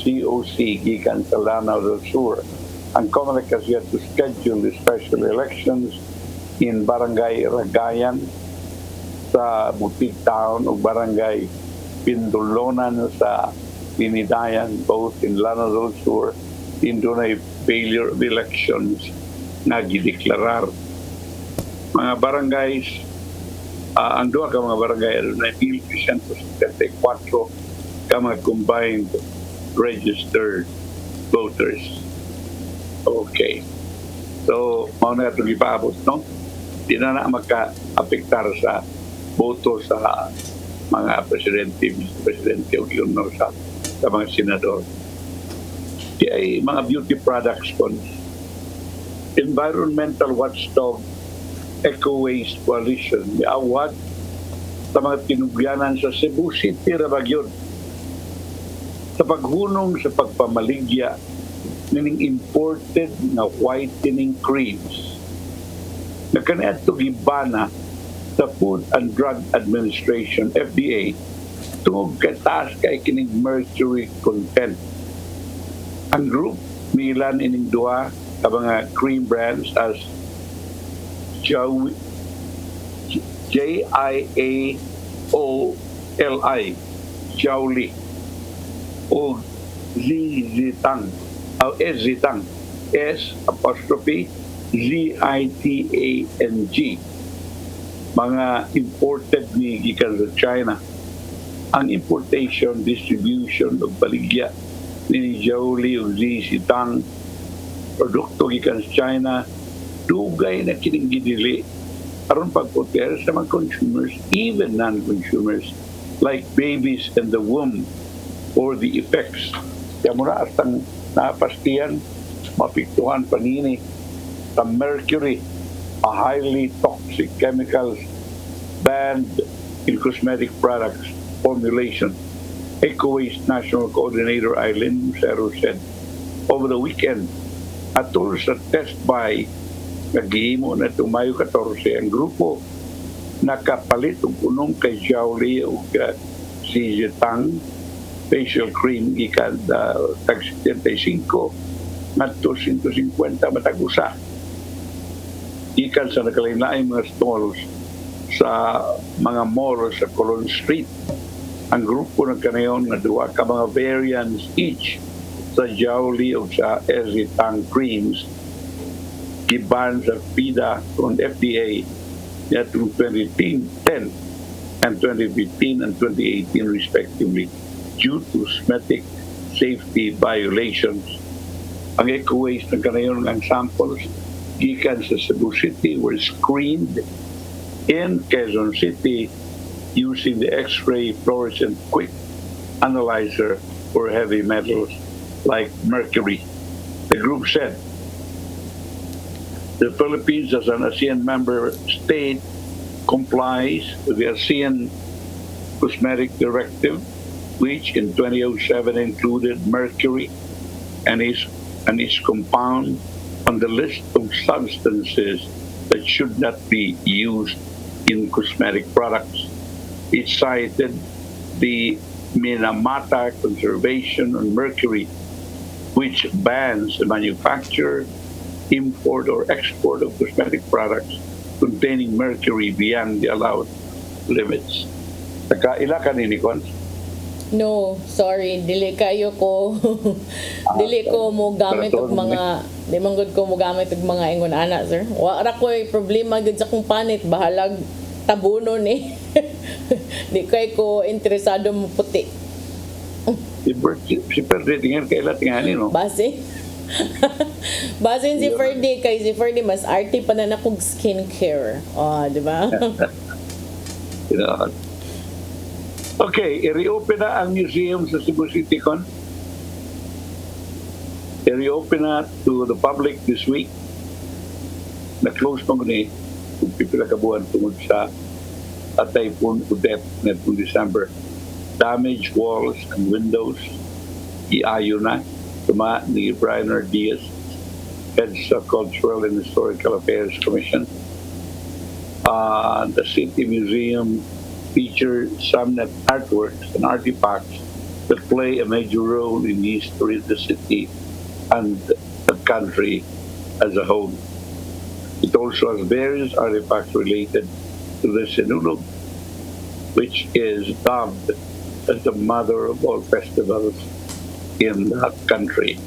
COC gikan sa Lanao del Sur. Ang COMELEC has yet to schedule the special elections in Barangay Ragayan sa Butig Town o Barangay Pindolonan sa Tinidayan, both in Lanao del Sur, in doon ay failure of elections na gideklarar. Mga barangays, ang duha ka mga barangay na 1,374 ka mga combined registered voters. Okay. So, mauna itong ipaabot, no? Di na magka-apektar sa boto sa mga presidente, vice-presidente o yun no, sa mga senador. Di ay mga beauty products po. Environmental Watchdog Eco Waste Coalition miawat sa mga tinugyanan sa Cebu City Rabagyon sa paghunong sa pagpamaligya ng imported na whitening creams na kaniadto gibana sa Food and Drug Administration FDA tungod kay taas kay kining mercury content. Ang group milan ining duha ka mga cream brands as JIAOLI, Jowli, o Zitang, o Zitang, S apostrophe ZITANG, mga imported ni gikan sa China. Ang importation, distribution o baligya ni Jowli o Zitang produkto gikan sa China dugay na kining gidili aron pagproteher sa mga consumers, even non-consumers like babies in the womb or the effects. Kaya muna atang napastiyan mapiktuhan panini sa mercury, a highly toxic chemicals banned in cosmetic products formulation. EcoWaste National Coordinator Eileen Lucero said over the weekend atol sa test by nagihimo na itong Mayo 14 ang grupo nakapalit og unong kay Jowli o si Zitang facial cream ikan tag 75 ngadto 150 matag usa ikan sa nakalain-laing mga stalls sa mga mall sa Colon Street. Ang grupo ng kanayon nga duha ka mga variants each sa Jowli o sa Zitang creams giban sa PIDA on FDA yatong 2010 and 2015 and 2018 respectively due to cosmetic safety violations. Ang eco-waste ng kanayon ng samples gikan sa Cebu City were screened in Quezon City using the X-ray fluorescent quick analyzer for heavy metals like mercury. The group said the Philippines, as an ASEAN member state, complies with the ASEAN Cosmetic Directive, which in 2007 included mercury and its compound on the list of substances that should not be used in cosmetic products. It cited the Minamata Conservation on Mercury, which bans the manufacture, import or export of cosmetic products containing mercury beyond the allowed limits. Nakaila ka ni Nikon? No, sorry, dili kayo ko. Dili ko mo gamit og mga di man gud ko mo gamit og mga ingon ana, sir. Wa ra koy problema gud sa kung panit, bahalag tabunon eh. Di kay ko interesado mo puti. Si Ferdy tingin kailan tingani, no? Base. Basin si Ferdy kay si Ferdy mas arte pa na nakog skincare. Oh, di ba? Okay, i-reopen na ang museum sa Cebu City Con. I-reopen na to the public this week. Na-close pa ni kung pipila ka buwan tungod sa Typhoon Odette netong December. Damaged walls and windows. Iayo na. Tuma ni Briner Diaz, Heads of Cultural and Historical Affairs Commission. The City Museum feature some artworks and artifacts that play a major role in the history of the city and the country as a whole. It also has various artifacts related to the Sinulog, which is dubbed as the mother of all festivals in the country.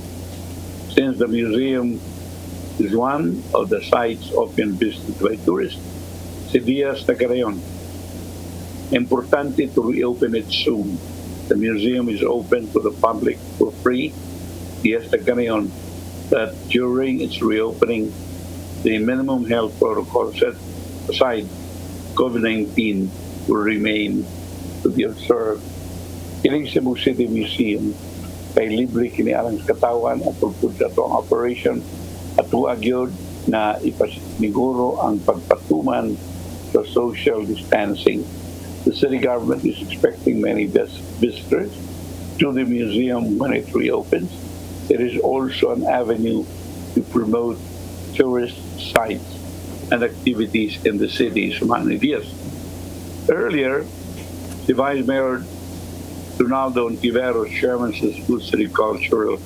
Since the museum is one of the sites often visited by tourists, si Diaz Nagarayon, importante to reopen it soon. The museum is open to the public for free. Diaz Nagarayon that during its reopening, the minimum health protocol set aside, COVID-19 will remain to be observed. Kining Cebu City Museum kay libre kini alang katawan at pagpud sa itong operation at tuagyod na ipasiguro ang pagpatuman sa social distancing. The city government is expecting many visitors to the museum when it reopens. It is also an avenue to promote tourist sites and activities in the city's humanities. Earlier, the Vice Mayor Ronaldo Ontiveros, Chairman of the Cebu City Cultural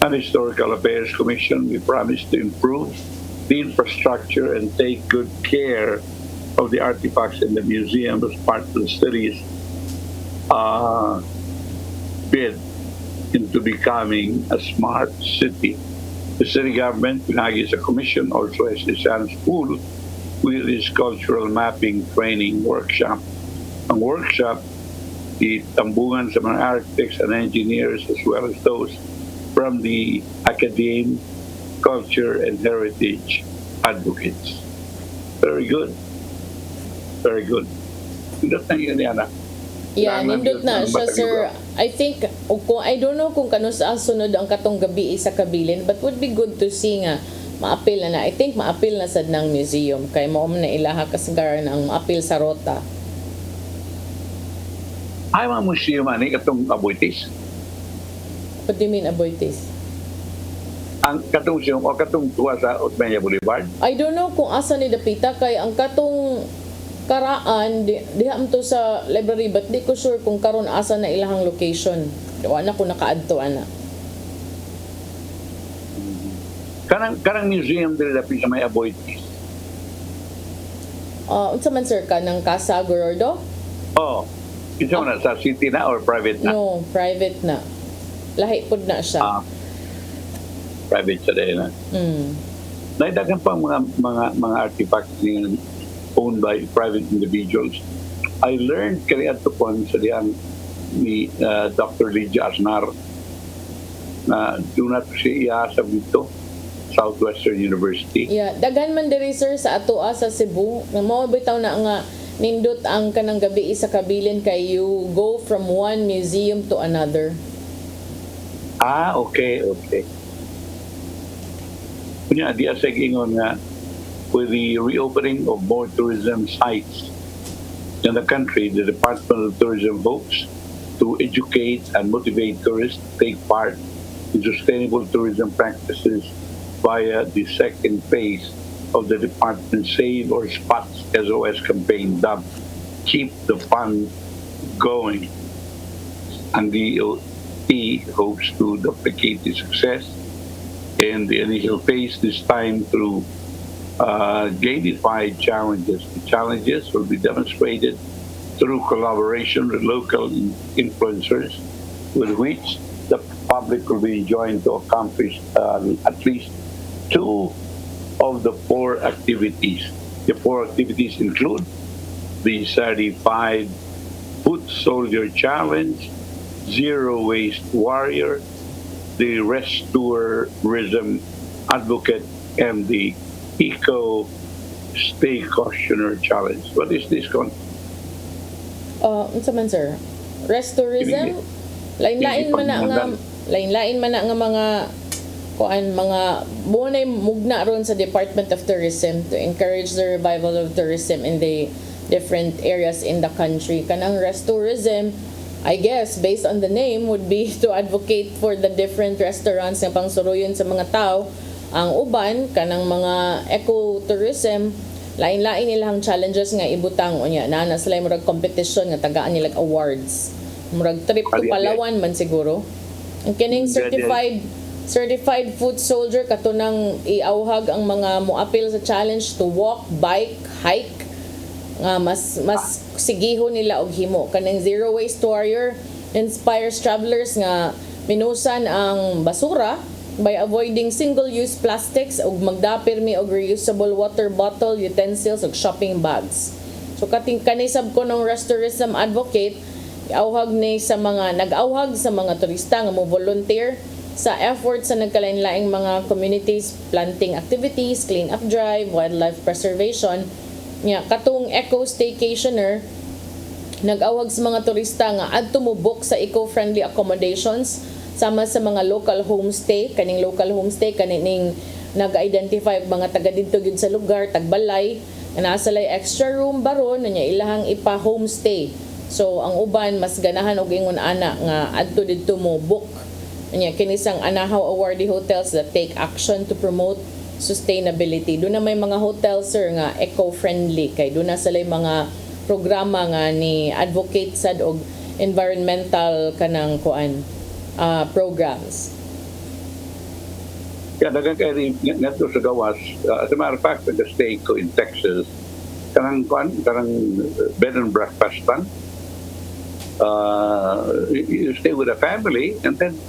and Historical Affairs Commission, we promised to improve the infrastructure and take good care of the artifacts in the museum as part of the city's bid into becoming a smart city. The city government, pinagi sa commission, also has a school with its cultural mapping training workshop. Ang workshop, itambungan sa mga architects and engineers as well as those from the academe, culture, and heritage advocates. Very good. Very good. Pindot na yun yan. Yeah, nindot na siya, sir. I think, I don't know kung kano sa sunod ang katong gabi sa kabilin, but would be good to see nga maapil na. I think maapil na sad ng museum kay mo na ilaha kasagaran ang maapil sa rota. Ay, mga museum ani katong Aboitis. What do you mean Aboitis? Ang katong museum o katong tuwa sa Otmeña Boulevard? I don't know kung asa ni dapita kay ang katong karaan diha to sa library, but di ko sure kung karon asa na ilahang location. Wala ko nakaadto ana. Kanang museum dili dapat sa may Aboitis. Unsa man sir ka ng Casa Gorordo? Oh. Ito na sa city na or private na? No, private na. Lahi pud na siya. Private sa din na. Naidagan pa mga artifacts owned by private individuals. I learned kaya ito po sa diyan ni Dr. Lydia Asnar na doon nato siya sa dito, Southwestern University. Yeah, daghan man diri sir sa atoa sa Cebu. Mao bitaw na nga nindot ang kanang gabi sa kabilin kay you go from one museum to another. Okay. Kunya di sa gingon nga with the reopening of more tourism sites in the country, the Department of Tourism hopes to educate and motivate tourists to take part in sustainable tourism practices via the second phase of the department's Save or Spots SOS campaign dubbed Keep the Fun Going. And the DOT hopes to duplicate the success in the initial phase, this time through gamified challenges. The challenges will be demonstrated through collaboration with local influencers, with which the public will be joined to accomplish at least 2 of the 4 activities. The 4 activities include the certified Foot Soldier Challenge, Zero Waste Warrior, the Restourism Advocate, and the Eco Stay Cautioner Challenge. What is this one? Unsa man sir? Restourism? Lain-lain man na nga mga mga bunay mugna ron sa Department of Tourism to encourage the revival of tourism in the different areas in the country. Kanang restourism, I guess, based on the name, would be to advocate for the different restaurants na pangsuruyon sa mga tao. Ang uban, kanang mga ecotourism, lain-lain nilang challenges nga ibutang. Unya, na sila murag competition nga tagaan nila awards. Murag trip to Palawan man siguro. Ang kining certified foot soldier katunang iauhag ang mga moapil sa challenge to walk, bike, hike nga mas sigihon nila og himo. Kanang zero waste warrior inspires travelers nga minusan ang basura by avoiding single-use plastics ug magdapirmi og reusable water bottle, utensils ug shopping bags. So kanisab ko ng restourism advocate, nag-auhag sa mga turista nga mo volunteer sa efforts sa nagkalain-laing mga communities, planting activities, clean up drive, wildlife preservation. Katong eco staycationer, nag-awag sa mga turista nga adto mo book sa eco-friendly accommodations sama sa mga local homestay. Kaning local homestay kaning nag-identify og mga taga didto gyud sa lugar, tagbalay na nasalay extra room baron nya ilahang ipa homestay. So ang uban mas ganahan og ingon ana nga adto didto mo book. Nya kinisang Anahaw awardee hotels that take action to promote sustainability. Doon na may mga hotels sir nga eco-friendly kay doon na sila mga programa nga ni advocate sad og environmental kanang programs. Yeah, dagang kay ngadto sa gawas. As a matter of fact, nag-stay ko in Texas. Kanang bed and breakfast lang. You stay with a family and then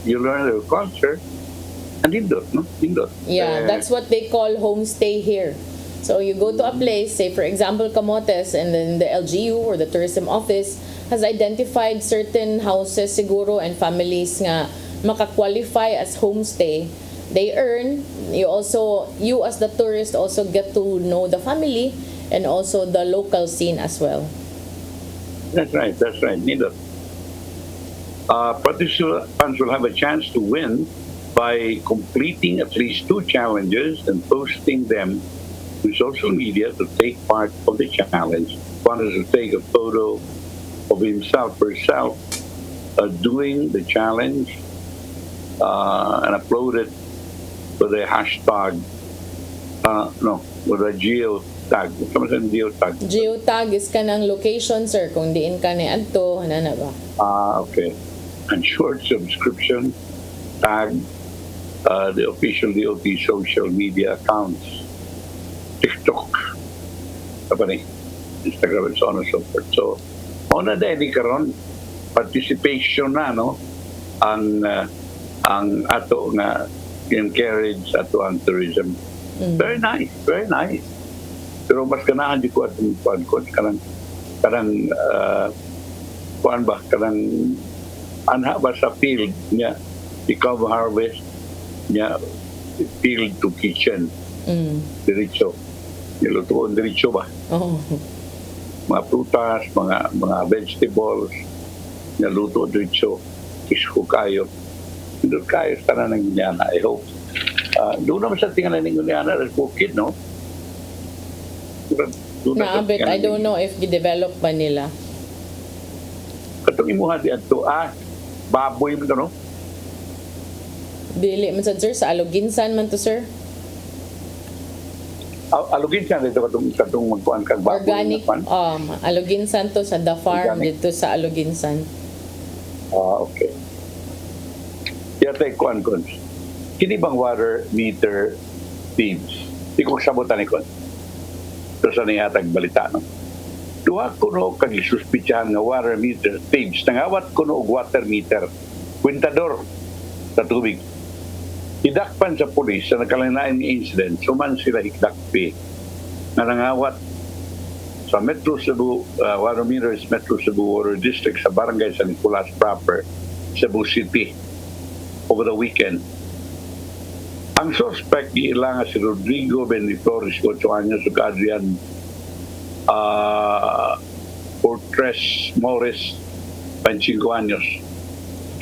you learn their culture. And Indot, no? Indot. Yeah, that's what they call homestay here. So you go to a place, say for example Camotes, and then the LGU or the tourism office has identified certain houses siguro and families nga maka-qualify as homestay. They earn, you as the tourist also get to know the family and also the local scene as well. That's right, Indot. Participants will have a chance to win by completing at least 2 challenges and posting them to social media to take part of the challenge. One is to take a photo of himself or herself doing the challenge and upload it with a hashtag, with a geotag. Geotag. Geotag is kanang location, sir, kung diin ka ni adto, hanana ba? Okay. And short subscription, tag the official DOT social media accounts, TikTok, Instagram, and so on and so forth. So, ona dahil karon participation na ang ato nga encourage ato ang tourism. Very nice. Pero mas ganahan di ko atong kanang anha ba sa field niya ikaw harvest niya field to kitchen. Diretso. Nilutuon diretso ba? Mga prutas, mga vegetables, niluto diretso. Isko kayo. Doon kayo sa tanan ng Indiana, I hope. Doon naman sa tingnan ng Indiana, as bukid, no? But I don't know if i-develop pa nila. Katong imuha di ato, baboy mo ito, no? Dili man sad sir, sa Aluginsan man to sir. Aluginsan dito katong magkuhan kag baboy. Organic, Aluginsan to sa The Farm dito sa Aluginsan. Okay. Yate kuan kini bang water meter thieves? Di ko sabutan ikon. Ito sa niyatag balita, no? Duha kuno kag isuspitsahan nga water meter thieves. Nangawat kuno og water meter. Kwintador sa tubig. Hidakpan sa pulis sa nagkalinain ng incident, suman sila hikdakpi na nangawat sa Metro Cebu, water meters Metro Cebu Water District sa barangay San Nicolas proper, Cebu City over the weekend. Ang suspect ilang si Rodrigo Beniflores, 8 anyos, ug Adrian Fortress Morris, 25 anyos.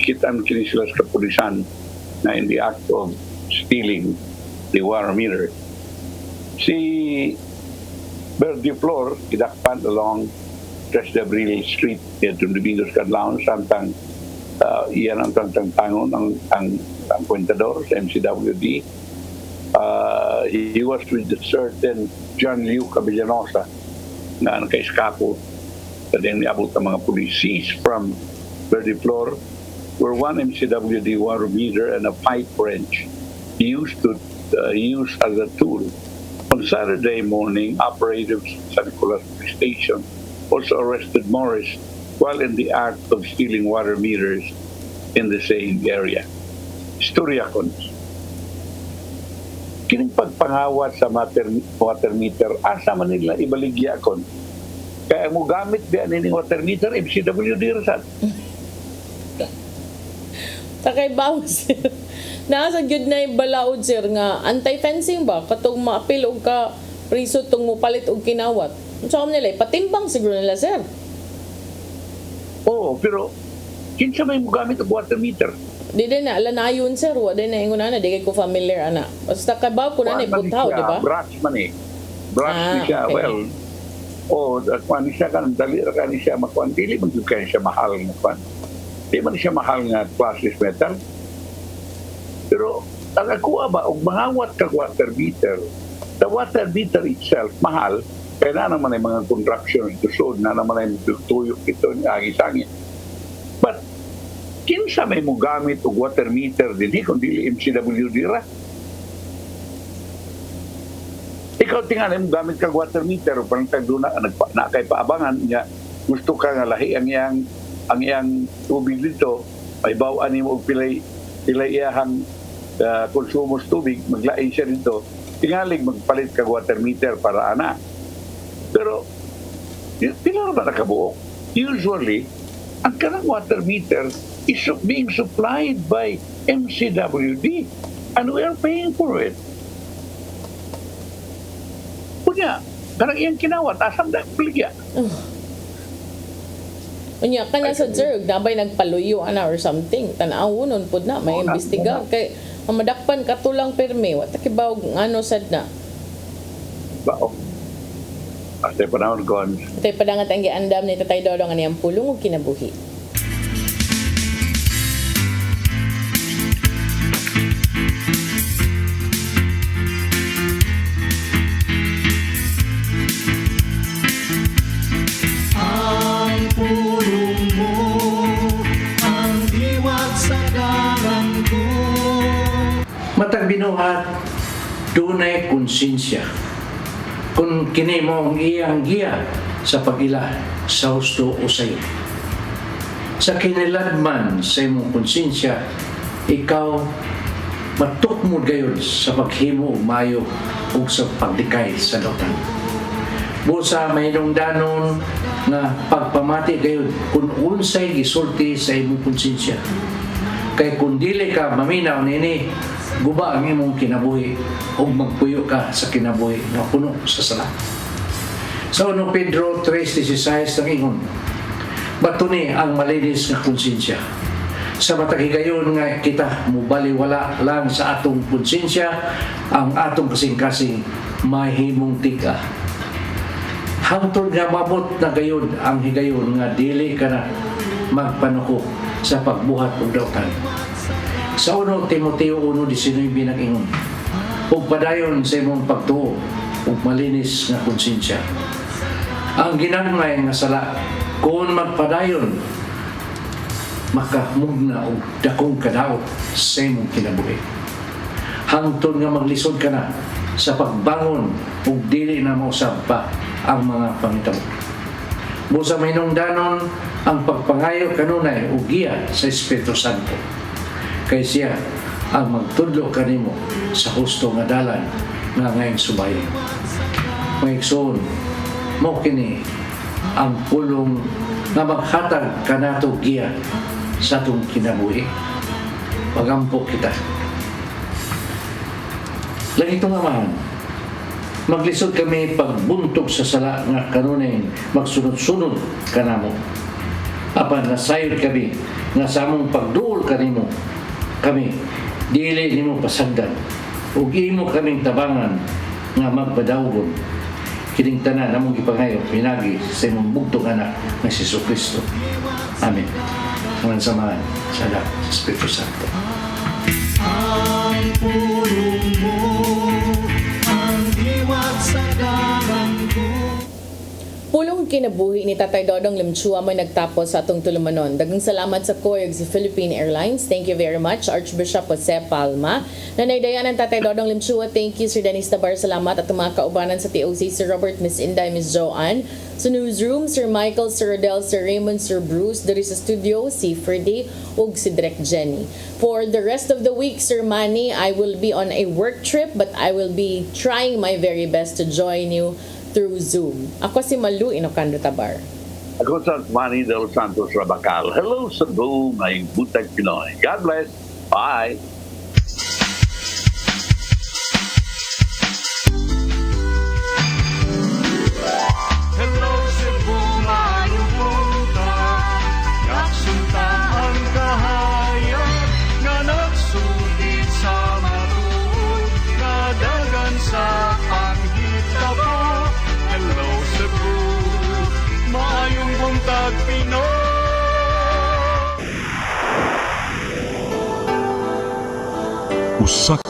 Kitaan kini sila sa kapulisan na in the act of stealing the water meter. Si Berdiflor, idakpan along Tres de Abril Street at Domingos Cadlaon, samtang iyan ang tangon ang kwentador sa MCWD. He was with a certain John Liu Cabellanosa na nakaiskapo sa din niabot ng mga police. Seized from Berdiflor were one MCWD water meter and a pipe wrench used as a tool. On Saturday morning, operatives at San Nicolas Police Station also arrested Morris while in the act of stealing water meters in the same area. Istorya kon. Kining pagpangawat sa water meter, asa man nila ibaligya kon. Kaya mo gamit diyan ini water meter, MCWD rasad. Takay bawo sir. Nasa gyud na balaod sir nga anti-fencing ba katong maapil og ka priso tong mupalit og kinawat. Unsa man nila patimbang siguro nila sir. Oo, pero kinsa may mogamit og water meter? Di din na alanayon sir, wa din na ingon na di kay ko familiar ana. Basta kabaw ko na ni butaw, di ba? Brush man eh. Brush ni siya, okay. well. Kung siya kan dali ra kan siya makuan dili man gyud kay siya mahal nga kuan. Di man siya mahal nga classless metal. Pero ang ako ba, og mangawat kag water meter, the water meter itself, mahal, kaya na naman ay mga contraction tusod, na naman ay tuyok ito, agi-sangi. But, kinsa may mo gamit og water meter din, kundi MCWD ra. Ikaw tingali mo gamit kag water meter, parang tagduna, na kay paabangan niya, gusto ka nga lahi ang iyang tubig dito, ay bawaan mo og pilay iyahang konsumo sa tubig, maglain siya dito, tingalig magpalit kag water meter para ana. Pero, pila ba nakabuok? Usually, ang kanang water meter is being supplied by MCWD and we are paying for it. Kunya, karang iyang kinawat, asam na peligya. Unya ka na sa sir, dabay nagpaluyo ana or something. Tanaw nun pud na may imbestigar kay mamadakpan katulang perme wa ta kibaw ano sad na. Bao. Ate panahon kon. Tay padangat ang giandam ni Tatay Dodong ani ang pulong ug kinabuhi. Matag binuhat, dunay konsensya. Kung kini mo ang iyang giya sa pag-ila sa husto o sayo. Sa kiniladman sa imong konsensya, ikaw matukmod gayon sa paghimo og maayo ug sa pagdikay sa lautan. Busa may danon nga pagpamati gayon kung unsay gisulti sa imong konsensya. Kay kung dili ka maminaw nini, guba ang imong kinabuhi o magpuyo ka sa kinabuhi na puno sa sala. Sa 1 Pedro 3:16 ang ingon, batuni ang malinis nga konsensya. Sa matagigayon nga kita mubaliwala lang sa atong konsensya, ang atong kasing-kasing mahimong tika. Hangtod nga mabot na gayon ang higayon nga dili ka na magpanuko sa pagbuhat og dautan. Sa 1 Timoteo 1:19 nag-ingon, ug padayon sa imong pagtuo ug malinis nga konsensya. Ang ginagmay nga sala kung magpadayon makamugna og dakong kadaot sa imong kinabuhi. hangtod nga maglisod ka na sa pagbangon ug dili na mausab pa ang mga pangitabo. Busa mahinungdanon ang pagpangayo kanunay ug giya sa Espiritu Santo. Kay siya ang magtudlo kanimo sa husto nga dalan nga ngayong subayon. Maigsoon, mo kini ang pulong nga maghatag kanato giya sa atong kinabuhi. Pagampo kita. Langito nga man, maglisod kami pagbuntog sa sala nga kanunay magsunod-sunod kanamo. Apan nasayod kami nga sa among pagduol kanimo kami dili nimo pasagdan ug imo kaming tabangan nga magpadawgon kining tanan namong gipangayo pinagi sa imong bugtong anak nga si Jesucristo. Amen. Ang samahan sa lahat sa Espiritu Santo. Ang pulong mo, ang diwag sa dalan ko. Pulong kinabuhi ni Tatay Dodong Limchua may nagtapos sa atong tulumanon. Daghang salamat sa COIG si Philippine Airlines. Thank you very much. Archbishop Jose Palma. Nanaydayan ng Tatay Dodong Limchua. Thank you Sir Dennis Tabar. Salamat at mga kaubanan sa TOC, Sir Robert, Miss Inday, Miss Joanne. Sa newsroom, Sir Michael, Sir Rodel, Sir Raymond, Sir Bruce. Dari sa studio, si Ferdy ug si Direk Jenny. For the rest of the week, Sir Manny, I will be on a work trip but I will be trying my very best to join you through Zoom. Ako si Malu Inocando Tabar. Ako sa Manny Del Santos Rabacal. Hello Cebu, may Buntag Pinoy. God bless. Bye. Hello Cebu, maayong buntag. Yaksunta ang kahayag nga nagsulit sa matuod na dagan sa panghitabo. Hello Cebu, maayong buntag Pinoy. Usak